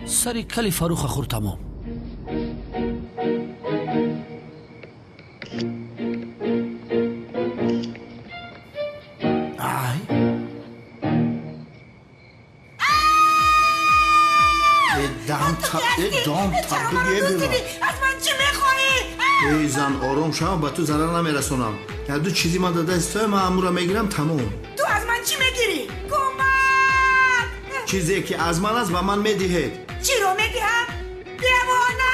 سری کلی فروخ خور تمام. دام تا بگیه بیرون. از من چی میخوایی؟ ای زن آروم شو، به تو ضرر نمیرسونم. یا دو چیزی من داده است تو مامورا میگیرم تموم. تو از من چی میگیری؟ کمک! چیزی که از من است به من میدهید. چی رو میدهم؟ دیوانه!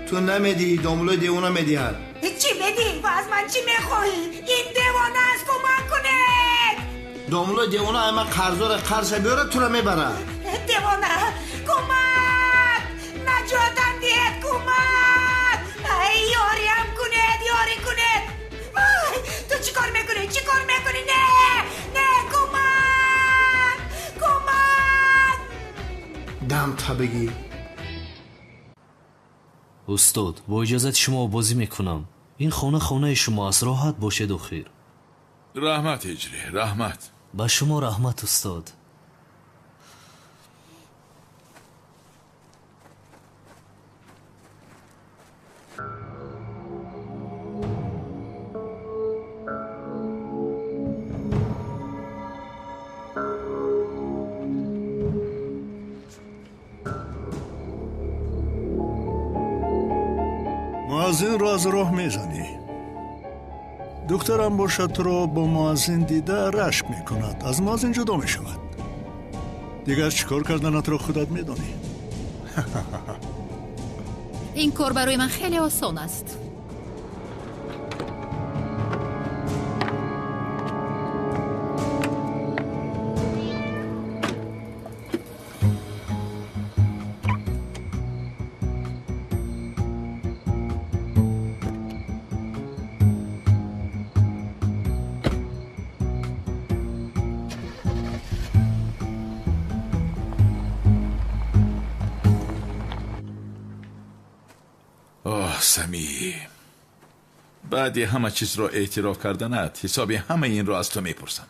تو نمیدی، دامولای دیوانه میدهد. چی میدی؟ و از من چی میخوایی؟ این دیوانه است، کمک کنید! دامولای دیوانه اما قرضار قرض بیاره تو رو میبره. دیوانه کمک! نجاتم دید، کمک! یاریم کنید، یاری کنید! تو چی کار میکنی؟ چی کار میکنی؟ نه کمک! کمک! دم تا بگی. استاد با اجازت شما بازی میکنم. این خانه شما است، راحت باشید و خیر. رحمت هجری، رحمت. با شما رحمت استاد. مؤذن رو از راه میزنی. دخترم باشد تو رو با مؤذن دیده رشک میکند، از مؤذن جدا میشود. دیگر چیکار کردنت رو خودت میدانی. این کار برای من خیلی آسان است. سمی، بعد همه چیز را اعتراف کردنت حسابی همه این را از تو میپرسم.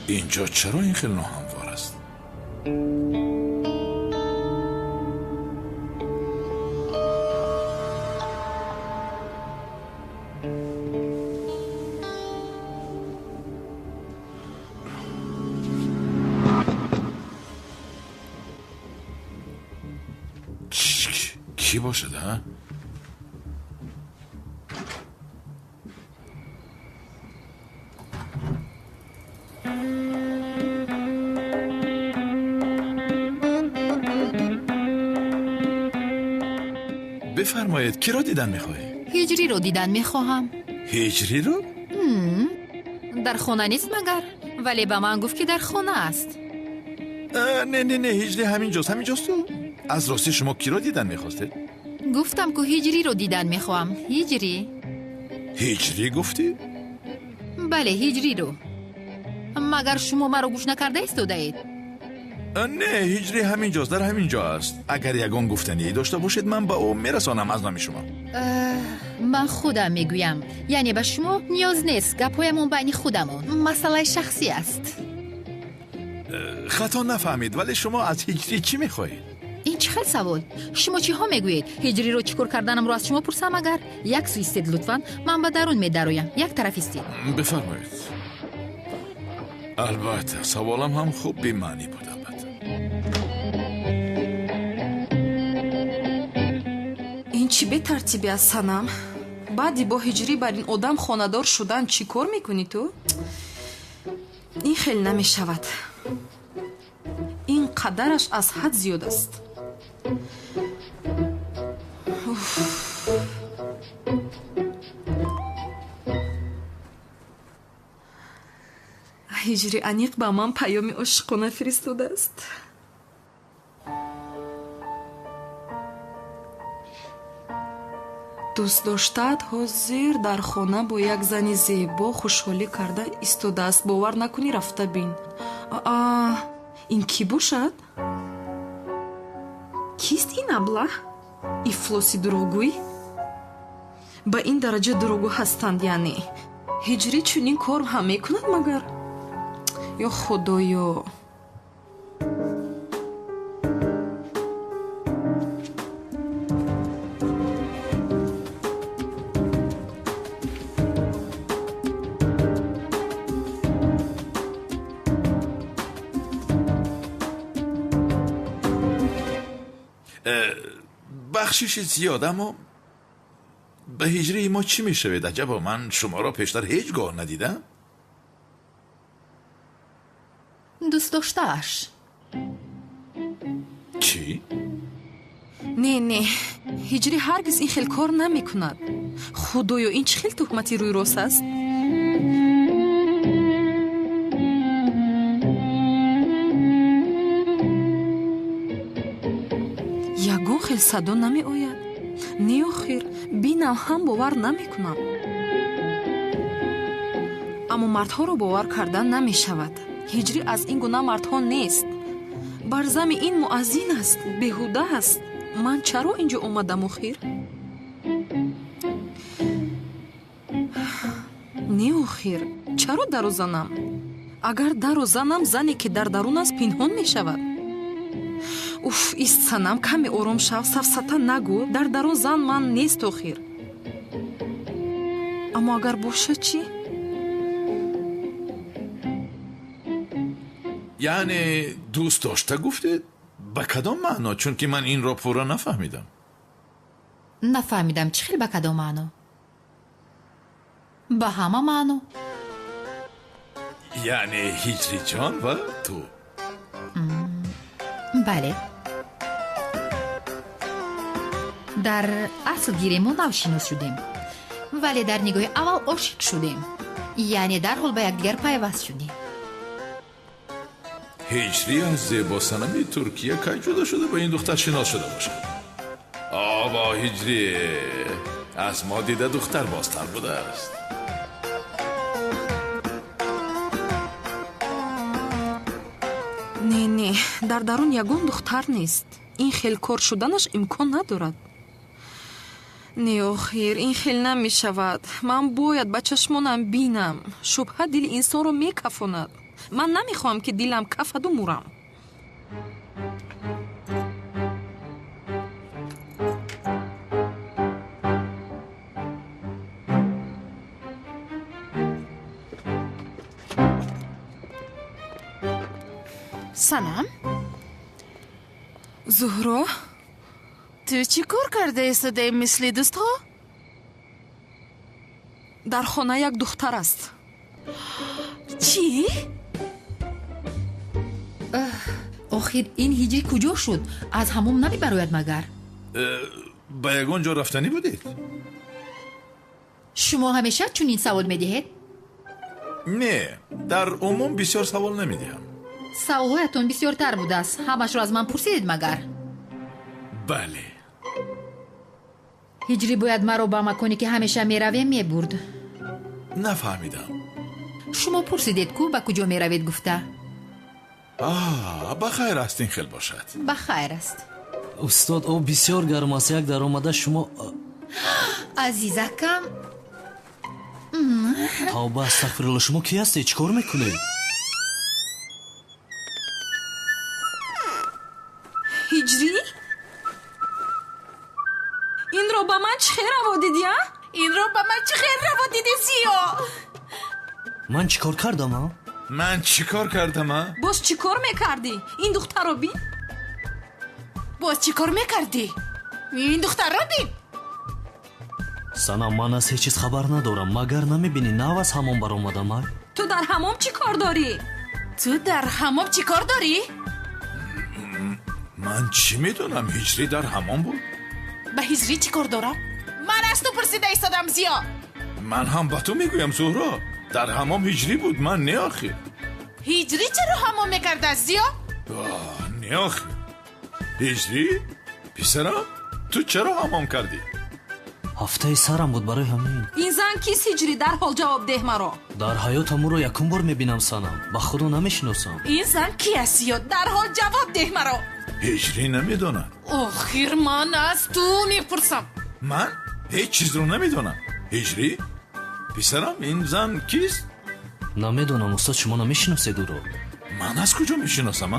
اینجا چرا این خیلی ناهموار است؟ کی باشد ها؟ بفرمایید کی را دیدن میخواهی؟ هجری رو دیدن میخواهم. هجری رو؟ در خانه نیست مگر؟ ولی به من گفت که در خانه است. نه هجری همینجاست تو. از راستی شما کی را دیدن میخواسته؟ گفتم که هجری رو دیدن میخواهم. هجری گفتی؟ بله هجری رو. مگر شما مرا گوش نکرده ایستاده اید؟ نه هجری همینجاست، در همینجا است. اگر یگان گفتنی داشته باشید من با او میرسانم از نام شما. من خودم میگویم، یعنی به شما نیاز نیست. گپایمون بین خودمون، مسئله شخصی است. خطا نفهمید، ولی شما از هجری چی میخواهید؟ این چه خیلی سوال؟ شما چی ها میگویید؟ هجری رو چیکار کردنم رو از شما پرسم؟ اگر یک سو ایستید لطفاً، من به درون میدرویم. یک طرف ایستید. بفرمایید. البته سوالم هم خوب بی معنی بود. این چی به ترتیبی است سنم؟ بعدی با هجری بر این آدم خانه‌دار شدن چی کار میکنی تو؟ این خیلی نمیشود. این قدرش از حد زیاد است. هجری انیق با من پیامی عاشقانه فرستاده است. دوست داشتد حاضر در خانه با یک زن زیبا خوشحالی کرده ایستاده است. باور نکنی رفته بین. این کی باشد؟ کیست این ابله؟ افلاسی دروغگوی؟ به این درجه دروغگو هستند یعنی؟ هجری چنین کار هم میکند مگر؟ یا خدایا. بخشش زیاد، اما به هجری ما چی میشود؟ عجبا من شما را پیشتر هیچگاه ندیدم. دوست داشتهش. چی؟ نه هجری هرگز این خیل کار نمی کند. خدایا این چه خیل تهمتی روی راست است؟ یگان خیل صدا نمی آید. نه آخر بینم هم باور نمی کنم. اما مردها رو باور کردن نمی شود. هجری از این گونه مردها نیست. برزم این مؤذین است، بیهوده است. من چرا اینجا اومدم آخر؟ نه آخر چرا درو زنم؟ اگر درو زنم زنی که در درون است پنهان می شود. اوف ایست سنم کمی آرام شو، سفسطه نگو. در درون زن من نیست آخر. اما اگر باشه چی؟ یعنی دوست داشته گفته؟ به کدام معنا؟ چون که من این را پورا نفهمیدم. نفهمیدم چی خیلی به کدام معنا؟ به همه معنا. یعنی هجری جان و تو؟ بله. در اصل گیریمون ناشناس شدیم، ولی در نگاه اول عاشق شدیم. یعنی در حال به یکدیگر پیوست شدیم. هجری از زیبا صنمی ترکیه کی جدا شده با این دختر شناس شده باشه؟ آبا هجری از ما دیده دختر بازتر بوده است. نه در درون یگان دختر نیست. این خیل کار شدنش امکان ندارد. نه آخر این خیل نمی شود. من باید به چشمانم بینم. شبه دل انسان رو می کفاند. من نمیخوام که دلم کفد و مورم. سلام زهرا تو چی کار کرده ایستاده مثل دوست ها؟ дар хона як духтар аст. چی؟ охир ин ҳиҷрӣ куҷо шуд? аз ҳамом намебарояд магар? ба ягон ҷо рафтанӣ будед? шумо ҳамеша чунин савол медиҳед? не, дар умум бисёр савол намедиҳам. саволҳоятон бисёртар будааст. ҳамашро аз ман пурсидед магар? бале. ҳиҷрӣ бояд маро ба маконе ки ҳамеша меравем мебурд. нафаҳмидам. шумо пурсидед ку ба куҷо меравед гуфта? ба хайр аст, ин хел бошад. ба хайр аст. устод об бисёр гарм аст. як даромада шумо азизакам. тавба астағфирулло, шумо ки ҳастед? чӣ кор мекунед? ҳиҷрӣ? инро ба ман чӣ хел раво дидия? инро ба ман чӣ хел раво диди зиё? ман чӣ кор кардам? ман чӣ кор кардам? боз чӣ кор мекардӣ? ин духтарро бин. боз чӣ кор мекардӣ? ин духтарро бин. санам, ман аз ҳеҷ чиз хабар надорам. магар намебинӣ нав аз ҳамон баромадам? ту дар ҳамом чӣ кор дорӣ? ту дар ҳамом чӣ кор дорӣ? ман чӣ медонам, ҳиҷрӣ дар ҳамон буд. ба ҳиҷрӣ чӣ кор дорам? ман аз ту пурсида истодам зиё. ман ҳам ба ту мегӯям зуҳро, дар ҳамом ҳиҷрӣ буд, ман не охир. ҳиҷрӣ чаро ҳамом мекардааст зиё? не охир. ҳиҷрӣ? писарам, ту чаро ҳамом кардӣ? ҳафтаи сарам буд, барои ҳамин. ин зан кист ҳиҷрӣ? дарҳол ҷавоб деҳ маро. дар ҳаётам ӯро якум бор мебинам санам. ба худо намешиносам. ин зан ки аст зиё? дарҳол ҷавоб деҳ маро. ҳиҷрӣ намедонад. охир ман аз ту мепурсам. ман ҳеҷ чизро намедонам. ҳиҷрӣ? писарам, ин зан кист? намедонам устод, шумо намешиносед ӯро? ман аз куҷо мешиносам?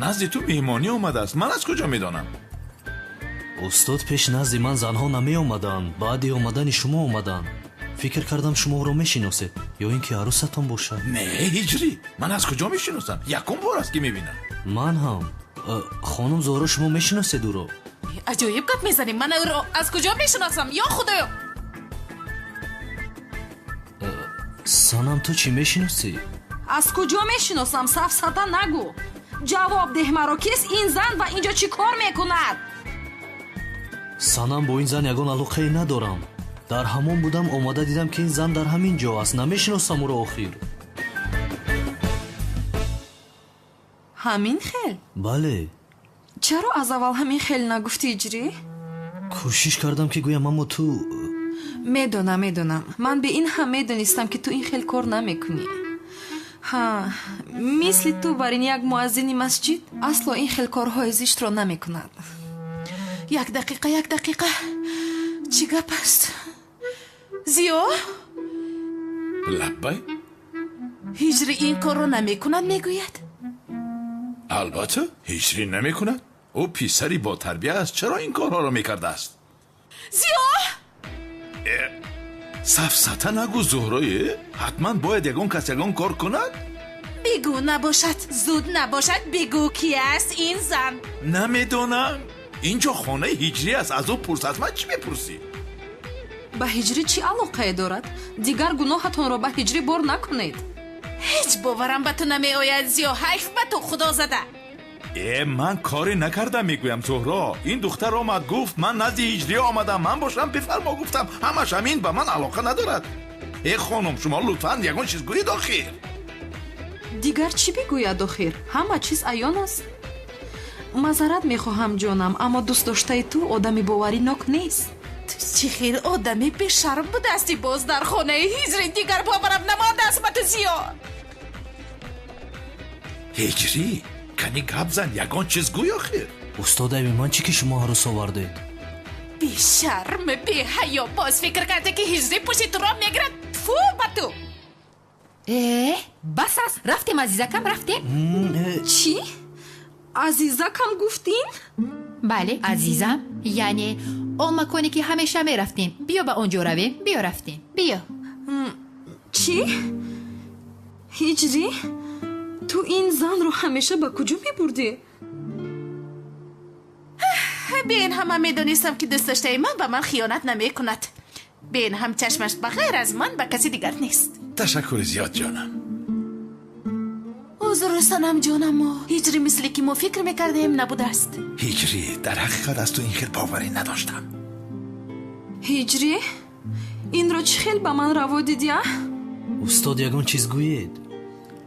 назди ту меҳмонӣ омадааст, ман аз куҷо медонам? устод, пеш назди ман занҳо намеомаданд, баъди омадани шумо омаданд. фикр кардам шумо ӯро мешиносед, ё ин ки арӯсатон бошад. не, ҳиҷрӣ, ман аз куҷо мешиносам? якум бор аст ки мебинам. ман ҳам. хонум Зоҳра, шумо мешиносед ӯро? аҷоиб гап мезанӣ. ман ӯро аз куҷо мешиносам? ё худоё! санам, ту чӣ мешиносӣ? аз куҷо мешиносам? сафсата нагӯ. ҷавоб деҳ маро. кист ин зан ва инҷо чӣ кор мекунад? санам, бо ин зан ягон алоқае надорам. дар ҳамон будам, омада дидам ки ин зан дар ҳамин ҷо аст. намешиносам ӯро охир. ҳамин хел? бале. чаро аз аввал ҳамин хел нагуфтӣ ҳиҷрӣ? кӯшиш кардам ки гӯям, аммо ту... медонам. ман бе ин ҳам медонистам ки ту ин хел кор намекунӣ. ҳа, мисли ту барин як муаззини масҷид асло ин хел корҳои зиштро намекунад. як дақиқа. чӣ гап аст? зиё? лаббай? ҳиҷрӣ ин корро намекунад мегӯяд? албатта, ҳиҷрӣ намекунад. ӯ писари бо тарбия аст. чаро ин корҳоро мекардааст? зиё? сафсата нагӯ зуҳрои. ҳатман бояд ягон кас ягон кор кунад? бигӯ, набошад. зуд набошад. бигӯ ки аст ин зан? намедонам. ин ҷо хонаи ҳиҷрӣ аст. аз ӯ пурс. аз ман чӣ мепурсӣ? ба ҳиҷрӣ чӣ алоқае дорад? дигар гуноҳатонро ба ҳиҷрӣ бор накунед. ҳеҷ боварам ба ту намеояд зиё. ҳайф ба ту, худо зада. ман коре накардам мегӯям зуҳро. ин духтар омад гуфт ман назди ҳиҷрӣ омадам. ман бошам бифармо гуфтам. ҳамаш ҳамин, ба ман алоқа надорад. хонум, шумо лутфан ягон чиз гӯед охир. дигар чӣ бигӯяд охир? ҳама чиз аён аст. мазарат мехоҳам ҷонам, аммо дӯстдоштаи ту одами боваринок нест. ту чӣ хел одами бешарм будаасти боз дар хонаи ҳиҷрӣ? дигар боварам намондааст ба ту зиё. ҳиҷрӣ, кани гап зан, ягон чиз гӯй охир. устодави ман чӣ ки шумо арӯс овардед? бешарм, беҳаё, боз фикр карде ки ҳиҷрӣ пушти туро мегирад. тфу ба ту. бас аст. рафтем азизакам, рафтем. чӣ? азизакам гуфтин? бале, азизам. яъне он маконе ки ҳамеша мерафтем. биё ба он ҷо равем. биё рафтем. биё. чӣ? ҳиҷрӣ, ту ин занро ҳамеша ба куҷо мебурдӣ? به این همه میدونستم که دوست داشته من به من خیانت نمی کند. به این هم چشمش بغیر از من به کسی دیگر نیست. تشکر زیاد جانم. حضور سنم جانم، هیچری مثلی که ما فکر میکردیم نبوده است. هیچری در حقیقت از تو این خیل باوری نداشتم. هیجری؟ این رو چه خیل به من روا دیدی؟ استاد یگان چیز گوید.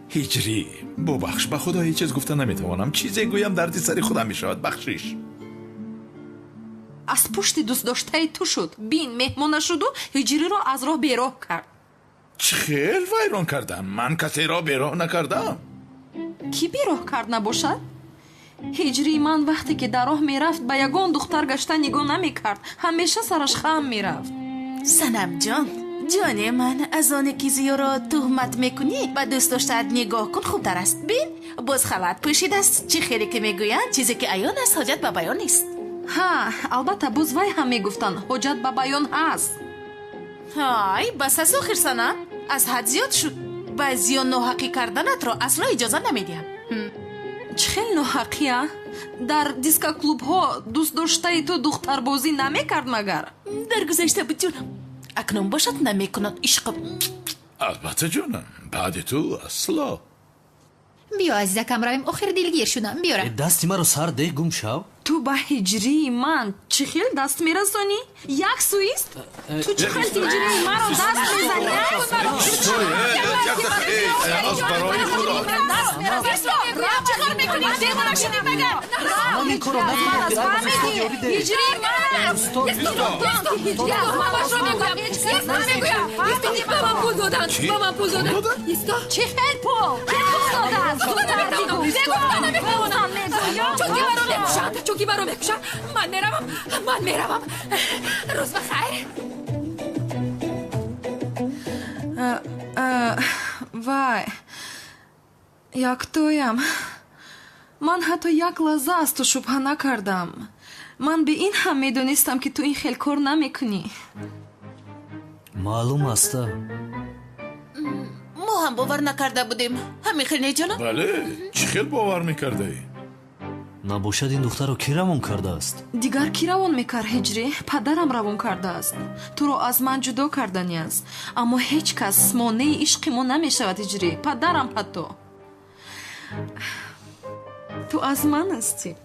هیچری ببخش، به خدا هیچ چیز گفته نمیتوانم. چیزی گویم دردی سری خودم میشود. بخشیش. از پشت دوست داشته تو شد، بین مهمانه شد و هیجری رو از راه بیراه کرد. چه خیل ویران کردم؟ من کسی را بیراه نکردم. کی بیراه کرد نباشد؟ هیجری من وقتی که در راه میرفت به یگان دختر گشته نگاه نمیکرد، همیشه سرش خم میرفت. سنم جان، جانی من، از آن که زیو را تهمت میکنی به دوست داشتت نگاه کن خوبتر است. بین باز خلط پوشید است. چی خیلی که میگویند چیزی که عیان است حاجت به بیان نیست. ها البته باز وای هم میگفتن حاجت به بیان هست. های بس از آخر سنم از حد زیاد شد. بعضی ناحقی کردنت را اصلا اجازه نمیدیم. چه خیلی ناحقیه؟ در دیسکا کلوب ها دوست داشته تو دختر بازی نمیکرد مگر؟ در گذشته بود جونم، اکنون باشد نمیکند عشقم. البته جونم، بعد تو اصلا. بیا عزیزکم رویم، آخر دلگیر شدم. بیارم. دستی مرا سر ده گم شو. تو به هیجری من چه خیل دست میرسانی؟ یک سویست؟ تو چه خیل هیجری من رو دست میزنی؟ از برای خدا چه خیل میکنی؟ دیوانه شدی بگر من این کارو نمیدونم. هیجری من هیجری از من باش رو میگویم. به من پول دادن. به من پول دادن. چه خیل پول؟ که پول دادن؟ بگو نمیخوانم. چونکی برو بکشن. من میروم. روز بخیر. وای یک تویم. من حتی یک لحظه از تو شبه نکردم. من به این هم میدونستم که تو این خیل کار نمیکنی. معلوم است. ما هم باور نکرده بودیم. همین خیلی جانم. بله، چه خیل باور میکرده ای؟ نباشد این دختر رو کی روان کرده است؟ دیگر کی روان میکرد هیجری؟ پدرم روان کرده است. تو رو از من جدا کردنی است. اما هیچ کس مانع عشق ما نمیشود هیجری. پدرم حتی. تو از من هستی.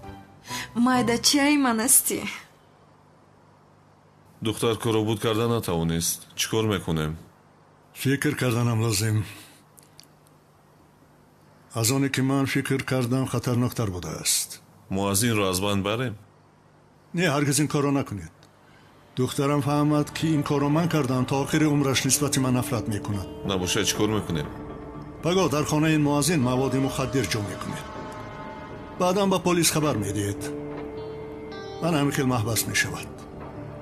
مایدچه من هستی. دختر کارو بود کردن نتوانست. چیکار میکنیم؟ فکر کردنم لازم. از آنی که من فکر کردم خطرناکتر بوده است. ما از این را از بند بریم؟ نه هرگز این کارو نکنید. دخترم فهمد که این کارو من کردم تا آخر عمرش نسبت من نفرت میکند. نباشه چیکار میکنیم؟ بگو در خانه این موازین مواد مخدر جمع میکنید. بعدم با پلیس خبر میدید. من همین خیلی محبس میشود.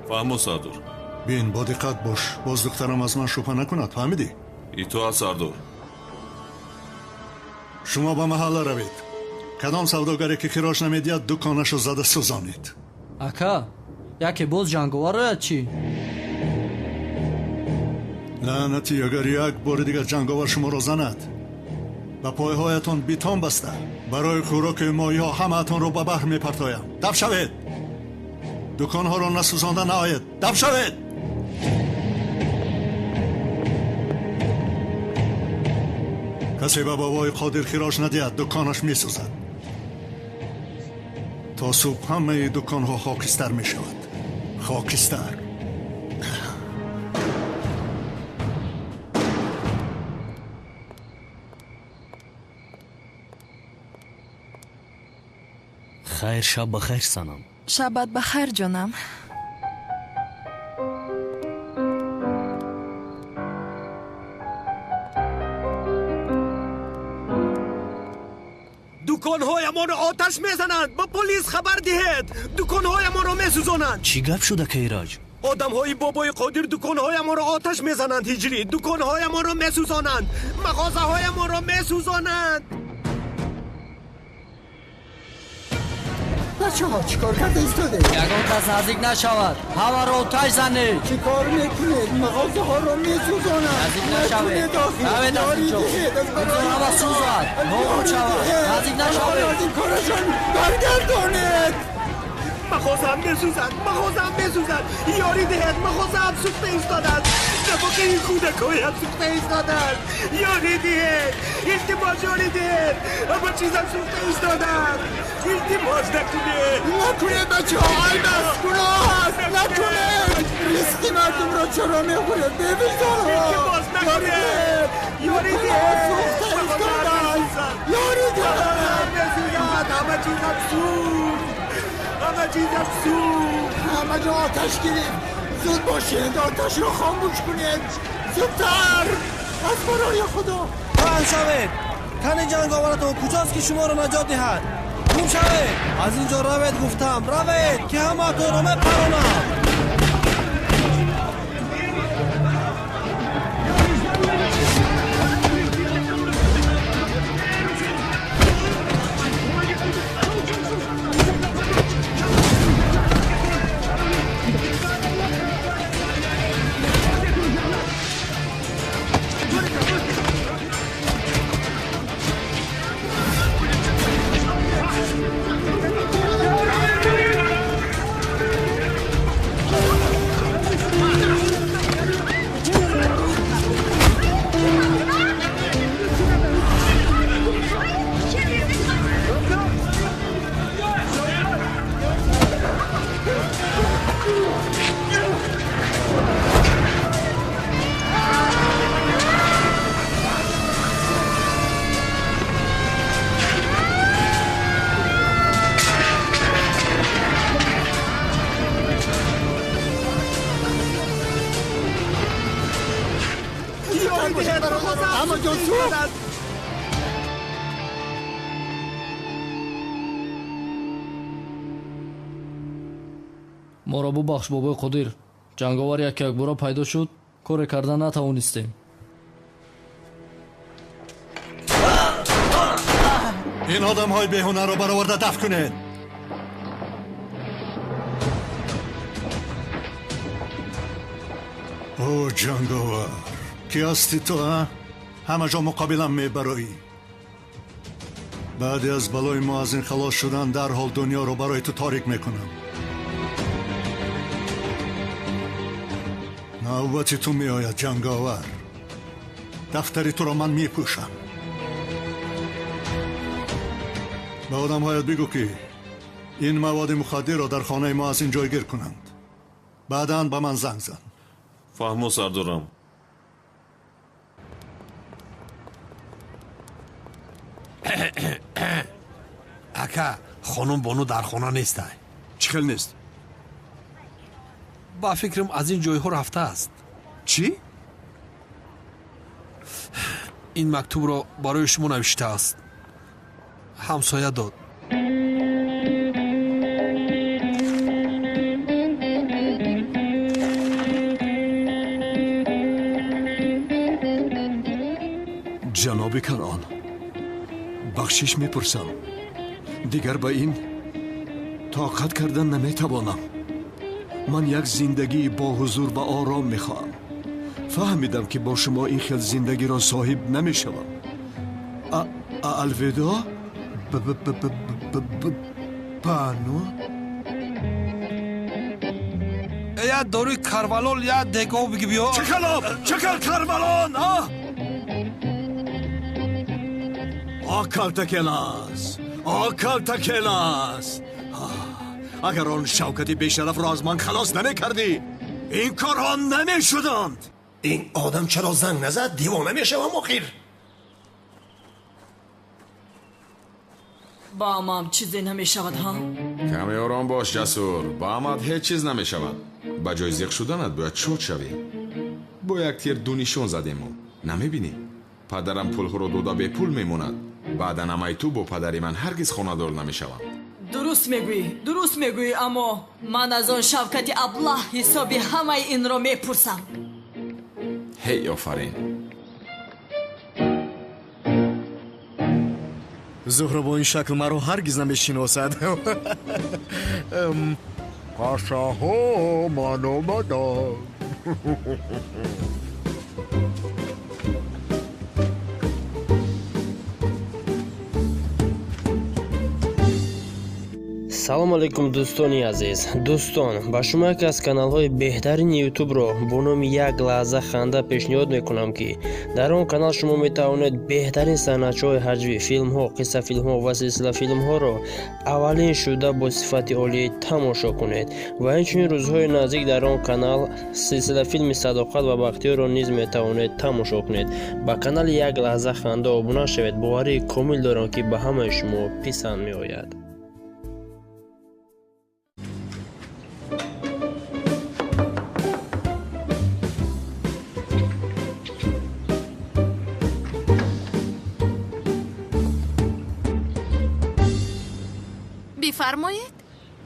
فهمو سردار. بین با دقت باش. باز دخترم از من شبه نکند. فهمیدی؟ ای تو از سردار. شما به محله روید. کدام سوداگری که کراش نمیدید دکانشو زده سوزانید. اکا یکی باز جنگوار روید چی؟ لعنتی اگر یک بار دیگر جنگاور شما را زند و پایهایتان بیتان بسته برای خوراک ماهی ها همه اتان رو به بحر میپرتایم. دف شوید. دکانها را نسوزانده نهایید. دف شوید. کسی به بابای قادر خراش ندید دکانش میسوزد. تا صبح همه دکانها خاکستر میشود. خاکستر. خیر شب بخیر سنم. شبت بخیر جانم. دکانهای ما رو آتش میزنند. با پلیس خبر دهید. دکانهای ما رو میسوزانند. چی گپ شده که ایراج؟ آدمهای بابای قادر دکانهای ما رو آتش میزنند هیجری. دکانهای ما رو میسوزانند. مغازه های ما رو میسوزانند. بچه ها چی کار کرده ایستاده؟ یگان کس نزدیک نشود. همه رو آتش زنید. چی کار میکنید؟ مغازه ها رو میسوزانند. نزدیک نشوید. نوید از اینجا. اینجا همه سوزد. نورو شود. نزدیک نشوید. از این کارشان برگردانید. مخواستم بسوزد یاری دهد مخواستم سوخته ایستادن نفاقه این کودکایم سوخته ایستادن یاری دهد التماس یاری دهد اما چیزم سوخته ایستادن التماس نکنه بچه ها ایمس گناه هست نکنه ریسکی مردم را چرا میخوره ببیزان التماس نکنه یاری دهد سوخته ایستادن یاری دهد همه چیزم سوخت همه جا آتش گیریم زود باشید آتش رو خاموش کنید زودتر از برای خدا پهن شوید تن جنگاورتون کجاست که شما رو نجات دهد گم شوید از اینجا روید گفتم روید که همه تو رو مپرانم ما را бубахш бобои қодир ҷанговар як-якбора пайдо шуд коре карда натавонистем ин одамҳои беҳунаро бароварда дафн кунед о ҷанговар ки ҳасти ту ҳама ҷо муқобилам мебароӣ баъде аз балои мо аз ин халос шудан дарҳол дунёро барои ту торик мекунам навбати ту меояд ҷанговар дафтари туро ман мепӯшам ба одамҳоят бигӯ ки ин маводи мухаддирро дар хонаи мо аз ин ҷойгир кунанд баъдан ба ман занг зан фаҳмо сардорам ака хонум бону дар хона нестай чӣ хел нест ба фикрам аз ин ҷойҳо рафтааст чӣ ин мактубро барои шумо навиштааст ҳамсоя дод ҷаноби канъон бахшиш мепурсам дигар ба ин тоқат кардан наметавонам ман як зиндагии боҳузур ва ором мехоҳам фаҳмидам ки бо шумо ин хел зиндагиро соҳиб намешавам алвидо пану я дори карвалон я дегов бигибиё чакал карвалон калтакелас агар он шавкати бешарафро аз ман халос намекардӣ ин корҳо намешуданд ин одам чаро занг назад дивона мешавам охир ба амам чизе намешавад ҳа каме ором бош ҷасур ба амад ҳеҷ чиз намешавад ба ҷои зиқ шуданат бояд шод шавӣ бо як тир ду нишон задему намебинӣ падарам пулҳоро дода бепул мемонад баъдан амаи ту бо падари ман ҳаргиз хонадор намешавам дуруст мегӯӣ аммо ман аз он шавкати аблаҳ ҳисоби ҳамаи инро мепурсам ҳей офарин зуҳра бо ин шакл маро ҳаргиз намешиносад пашаҳо ман омадам салом алейкум дӯстони азиз. дӯстон, ба шумо яке аз каналҳои беҳтарини ютубро бо номи Як лаҳза ханда пешниҳод мекунам, ки дар он канал шумо метавонед беҳтарин санъатчиҳои ҳаҷвӣ, филмҳо, қиссафилмҳо ва силсилафилмҳоро аввалин шуда бо сифати олӣ тамошо кунед. ва инчунин рӯзҳои наздик дар он канал силсилафилми Садоқат ва Бахтиёрро низ метавонед тамошо кунед. ба канали Як лаҳза ханда обуна шавед. боварии комил дорам, ки ба ҳамаи шумо писанд меояд. بفرمایید.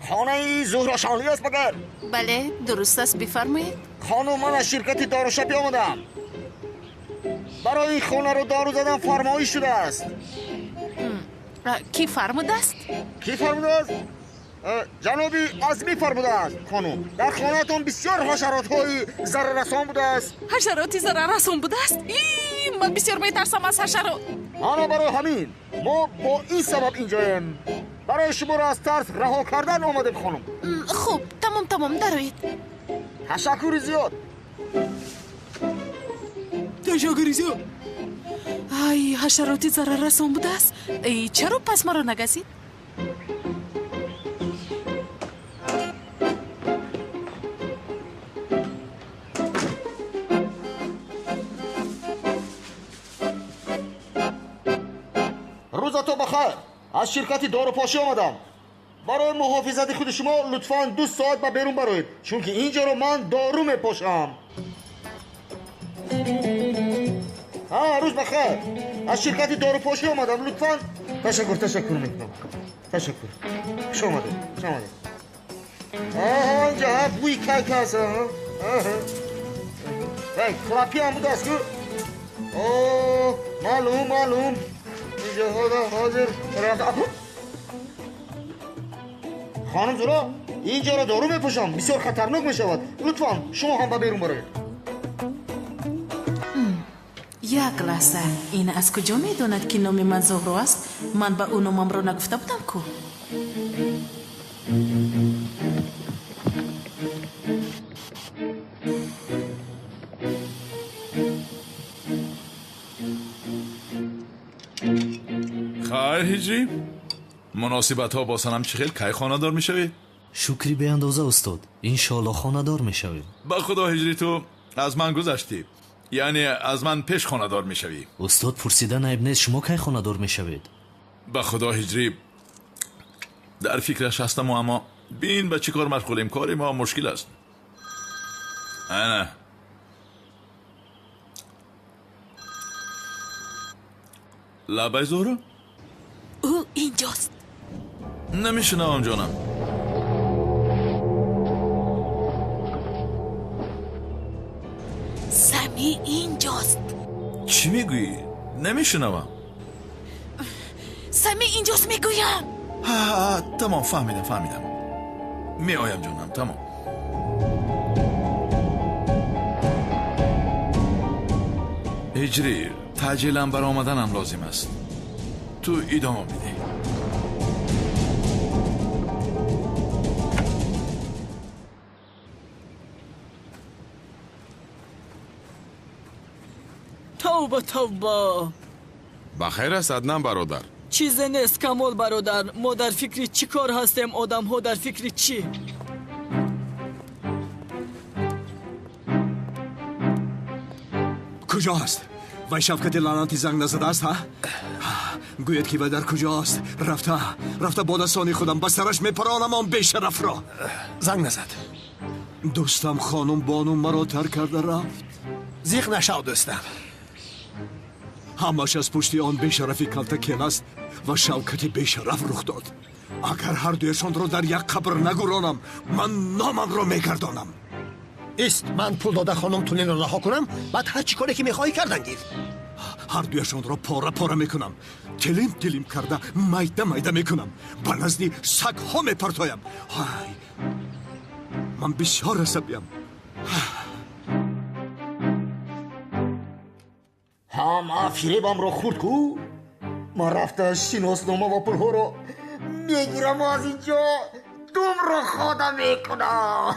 خانه زهرا شانلی است مگر؟ بله درست است، بفرمایید. خانم من از شرکت داروشبی آمدم. برای این خانه رو دارو زدن فرمایش شده است. کی فرموده است؟ کی فرموده است؟ جنابی عزمی فرموده است خانم. در خانه‌تون بسیار حشرات های ضرر رسان بوده است. حشراتی ضرر رسان بوده است؟ من بسیار میترسم از حشرات. آنا برای همین ما با این سبب اینجاییم. برای شما را از ترس رها کردن آمدیم خانم. خوب تمام دروید. تشکر زیاد. تشکر زیاد. ای حشراتی ضرر رسان بوده است. چرا پس مرا نگزید؟ روزتو بخیر. از شرکت داروپاشی آمدم. برای محافظت خود شما لطفاً 2 ساعت به بیرون برایید، چون که اینجا رو من دارو میپاشم. روز بخیر. از شرکت داروپاشی آمدم. لطفاً تشکر میکنم. تشکر. خوش آمدید. اینجا بوی کیک هست. کلاپی هم بوده است که معلوم اینجا حاضر خانم زورا اینجا را دارو میپوشم، بسیار خطرناک میشود. لطفاً شما هم به بیرون برایید. یک لحظه، این از کجا میداند که نام من زهرا است؟ من به او نامم را نگفته بودم کو. خیر هجری، مناسبت ها با سنم چخیل کی خانه‌دار میشوید؟ شکری به اندازه استاد، انشالله خانه‌دار میشوید. با خدا هجری تو از من گذشتی، یعنی از من پیش خانه‌دار میشوی. استاد پرسیدن عیب نیست، شما کی خانه‌دار میشوید؟ با خدا هجری در فکرش هستم، اما بین به چی کار مشغولیم، کاری ما مشکل است. نه لبای زهرا؟ او اینجاست. نمیشنوم جانم. سمی اینجاست. چی میگویی؟ نمیشنوم. سمی اینجاست میگویم. تمام فهمیدم. می آیم جانم. تمام. هجری تعجیلم بر آمدنم لازم است. تو ادامه میدی. توبه بخیر است عدنان برادر. چیزی نیست کمال برادر. ما در فکر چی کار هستیم؟ آدم ها در فکر چی؟ کجا است؟ وای شفقت لعنتی زنگ نزده است ها؟ گوید که در کجاست؟ رفته با دستان خودم بسترش میپرانم آن بیشرف را. زنگ نزد. دوستم خانم بانو مرا ترک کرده رفت. زیغ نشو دوستم. همش از پشتی آن بیشرفی کلتکیل است و شوکت بیشرف رخ داد. اگر هر دویشان را در یک قبر نگرانم، من نامم را میگردانم. است من پول داده خانم تولین را رها کنم، بعد هر چی کاری که میخوایی کردن گیر. هر دویشان را پاره میکنم، تلیم کرده میده میکنم، به نزدی سگ ها میپرتایم. من بسیار عصبیم. هم فریبم را خورد کو؟ من رفته شناسنامه و پولها را میگیرم از اینجا. دوم رو خدا میکنم.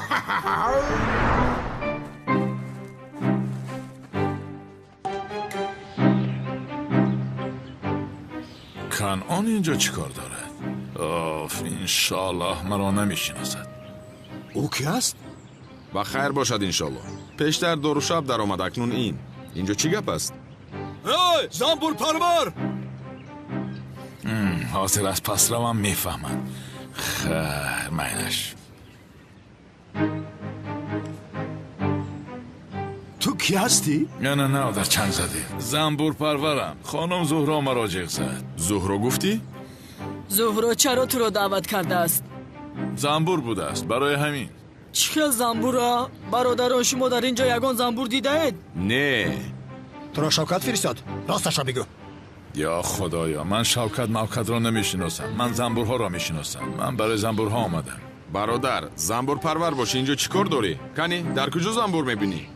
کنعان اینجا چیکار دارد؟ آف انشالله مرا نمیشناسد. او کی است؟ با خیر باشد انشالله. پیشتر دور و شب در آمد، اکنون اینجا چی گپ است؟ ای زنبور پرور! حاضر از پس روم میفهمد. خیر مینش. تو کی هستی؟ نه در چنگ زده. زنبور پرورم. خانم زهرا مرا جیغ زد. زهرا گفتی؟ زهرا چرا تو را دعوت کرده است؟ زنبور بوده است برای همین. چی خیل زنبورا؟ برادران شما در اینجا یگان زنبور دیده اید؟ نه. تو را شوکت فرستاد، راستش را بگو. یا خدایا من شوکت را نمیشناسم. من زنبورها را میشناسم. من برای زنبورها آمدم. برادر زنبور پرور باشی اینجا چیکار داری؟ کنی در کجا زنبور میبینی؟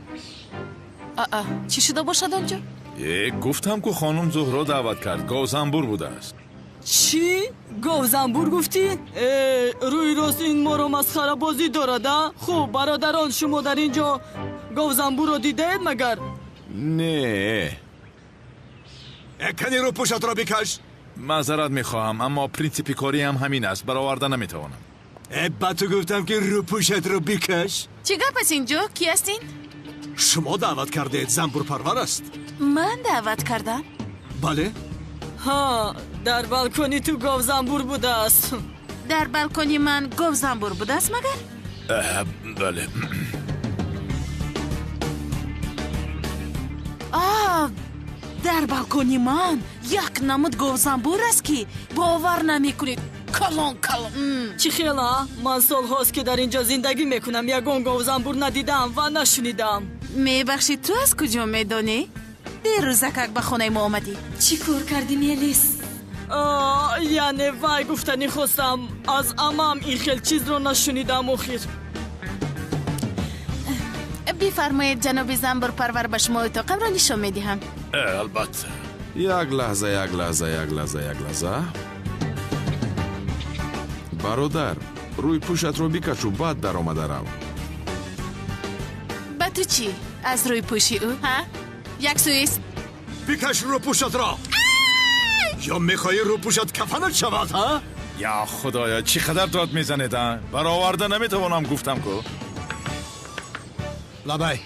چی شده باشد آنجا؟ گفتم که خانم زهرا دعوت کرد. گاو زنبور بوده است. چی؟ گاو زنبور گفتی؟ روی راست این ما رو مسخره بازی دارد. خب برادران شما در اینجا گاو زنبور رو دیده اید مگر؟ نه. کنی رو پوشت را بکش. معذرت میخواهم اما پرینسیپ کاری هم همین است. برآورده نمیتوانم. با تو گفتم که رو پوشت رو بکش. چی گپ است اینجا؟ کی هستین؟ شما دعوت کرده زنبور پرور است. من دعوت کردم؟ بله. ها در بالکنی تو گاو زنبور بوده است. در بالکنی من گاو زنبور بوده است مگر؟ بله. در بالکنی من یک نمود گاو زنبور است که باور نمیکنید. کلان چی خیلی من سال هاست که در اینجا زندگی میکنم. یگان گاو زنبور ندیدم و نشنیدم. میبخشید تو از کجا میدانی؟ دیروزک به خونه ما آمدی. چی کار کردی میلیس؟ یعنی وای گفتنی خواستم از امام این خیل چیز رو نشنیدم اخیر. بفرمایید جناب زنبور پرور به شما اتاقم را نشان میدهم. البته. یک لحظه برادر روی پوشت رو بکش و بعد در آمده رو. با تو چی؟ از روی پوشی او ها؟ یک سویست بکش رو پوشت را. یا میخوایی رو پوشت کفنت شود ها؟ یا خدایا چی قدر داد میزنید. برآورده نمیتوانم گفتم که. لبای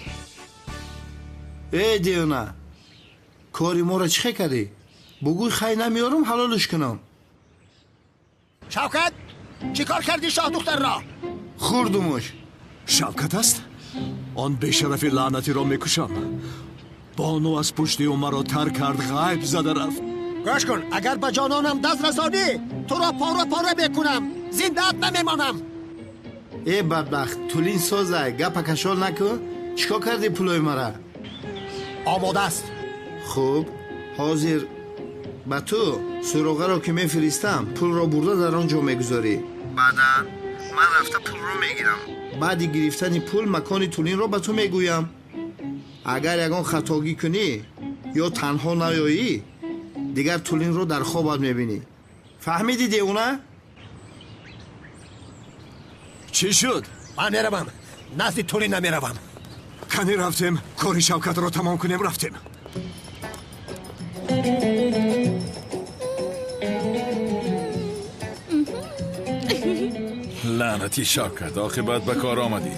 ای دیونا کاری ما را چه کردی؟ بگوی خیلی نمیارم حلالش کنم. شوکت چی کار کردی شاه دختر را؟ خوردمش. شوکت است؟ آن بیشرفی لعنتی را میکشم. بانو از پشتی او مرا تر کرد، غیب زده رفت. گوش کن اگر به جانانم دست رسانی تو را پاره میکنم، زنده‌ات نمیمانم. ای بدبخت تولین سازه گپ کشال نکن. چیکار کردی پولای مرا؟ آماده است. خوب حاضر با تو سراغه را که میفرستم پول را برده در آنجا میگذاری. بعدا من رفته پول رو میگیرم. بعد گرفتن پول مکان تولین را به تو میگویم. اگر یگان خطاگی کنی یا تنها نیایی دیگر تولین رو در خوابت میبینی. فهمیدی دیونه؟ چی شد؟ من میروم، نزد تولین نمیروم. کنی رفتیم کاری شوکت رو تمام کنیم. رفتیم. لعنتی شوکت عاقبت به کار آمدی.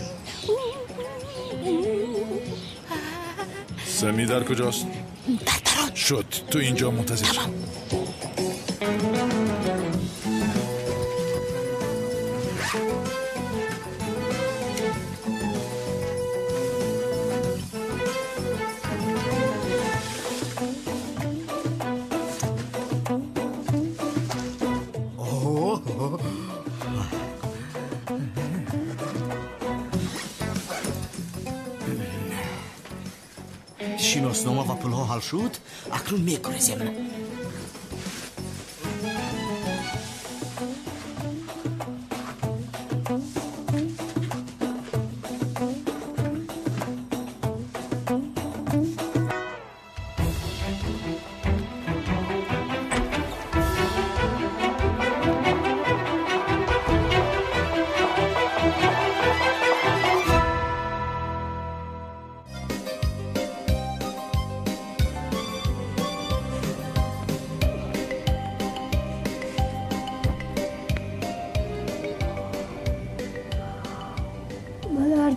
سمی در کجاست؟ شد تو اینجا منتظر شو. شناسنامه و پولها حل شد، اکنون میگریزیم.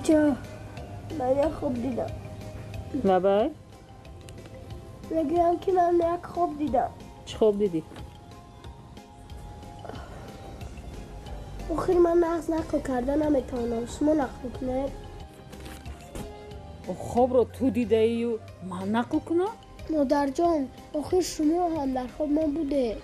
بچه من یک خواب دیدم. نبای؟ میگم که من یک خواب دیدم. چه خواب دیدی؟ آخر من نقل کردن نمیتونم. شما نقل کنید. خواب رو تو دیده ای و من نقل کنم؟ مادر جان آخر شما هم در خواب من بوده.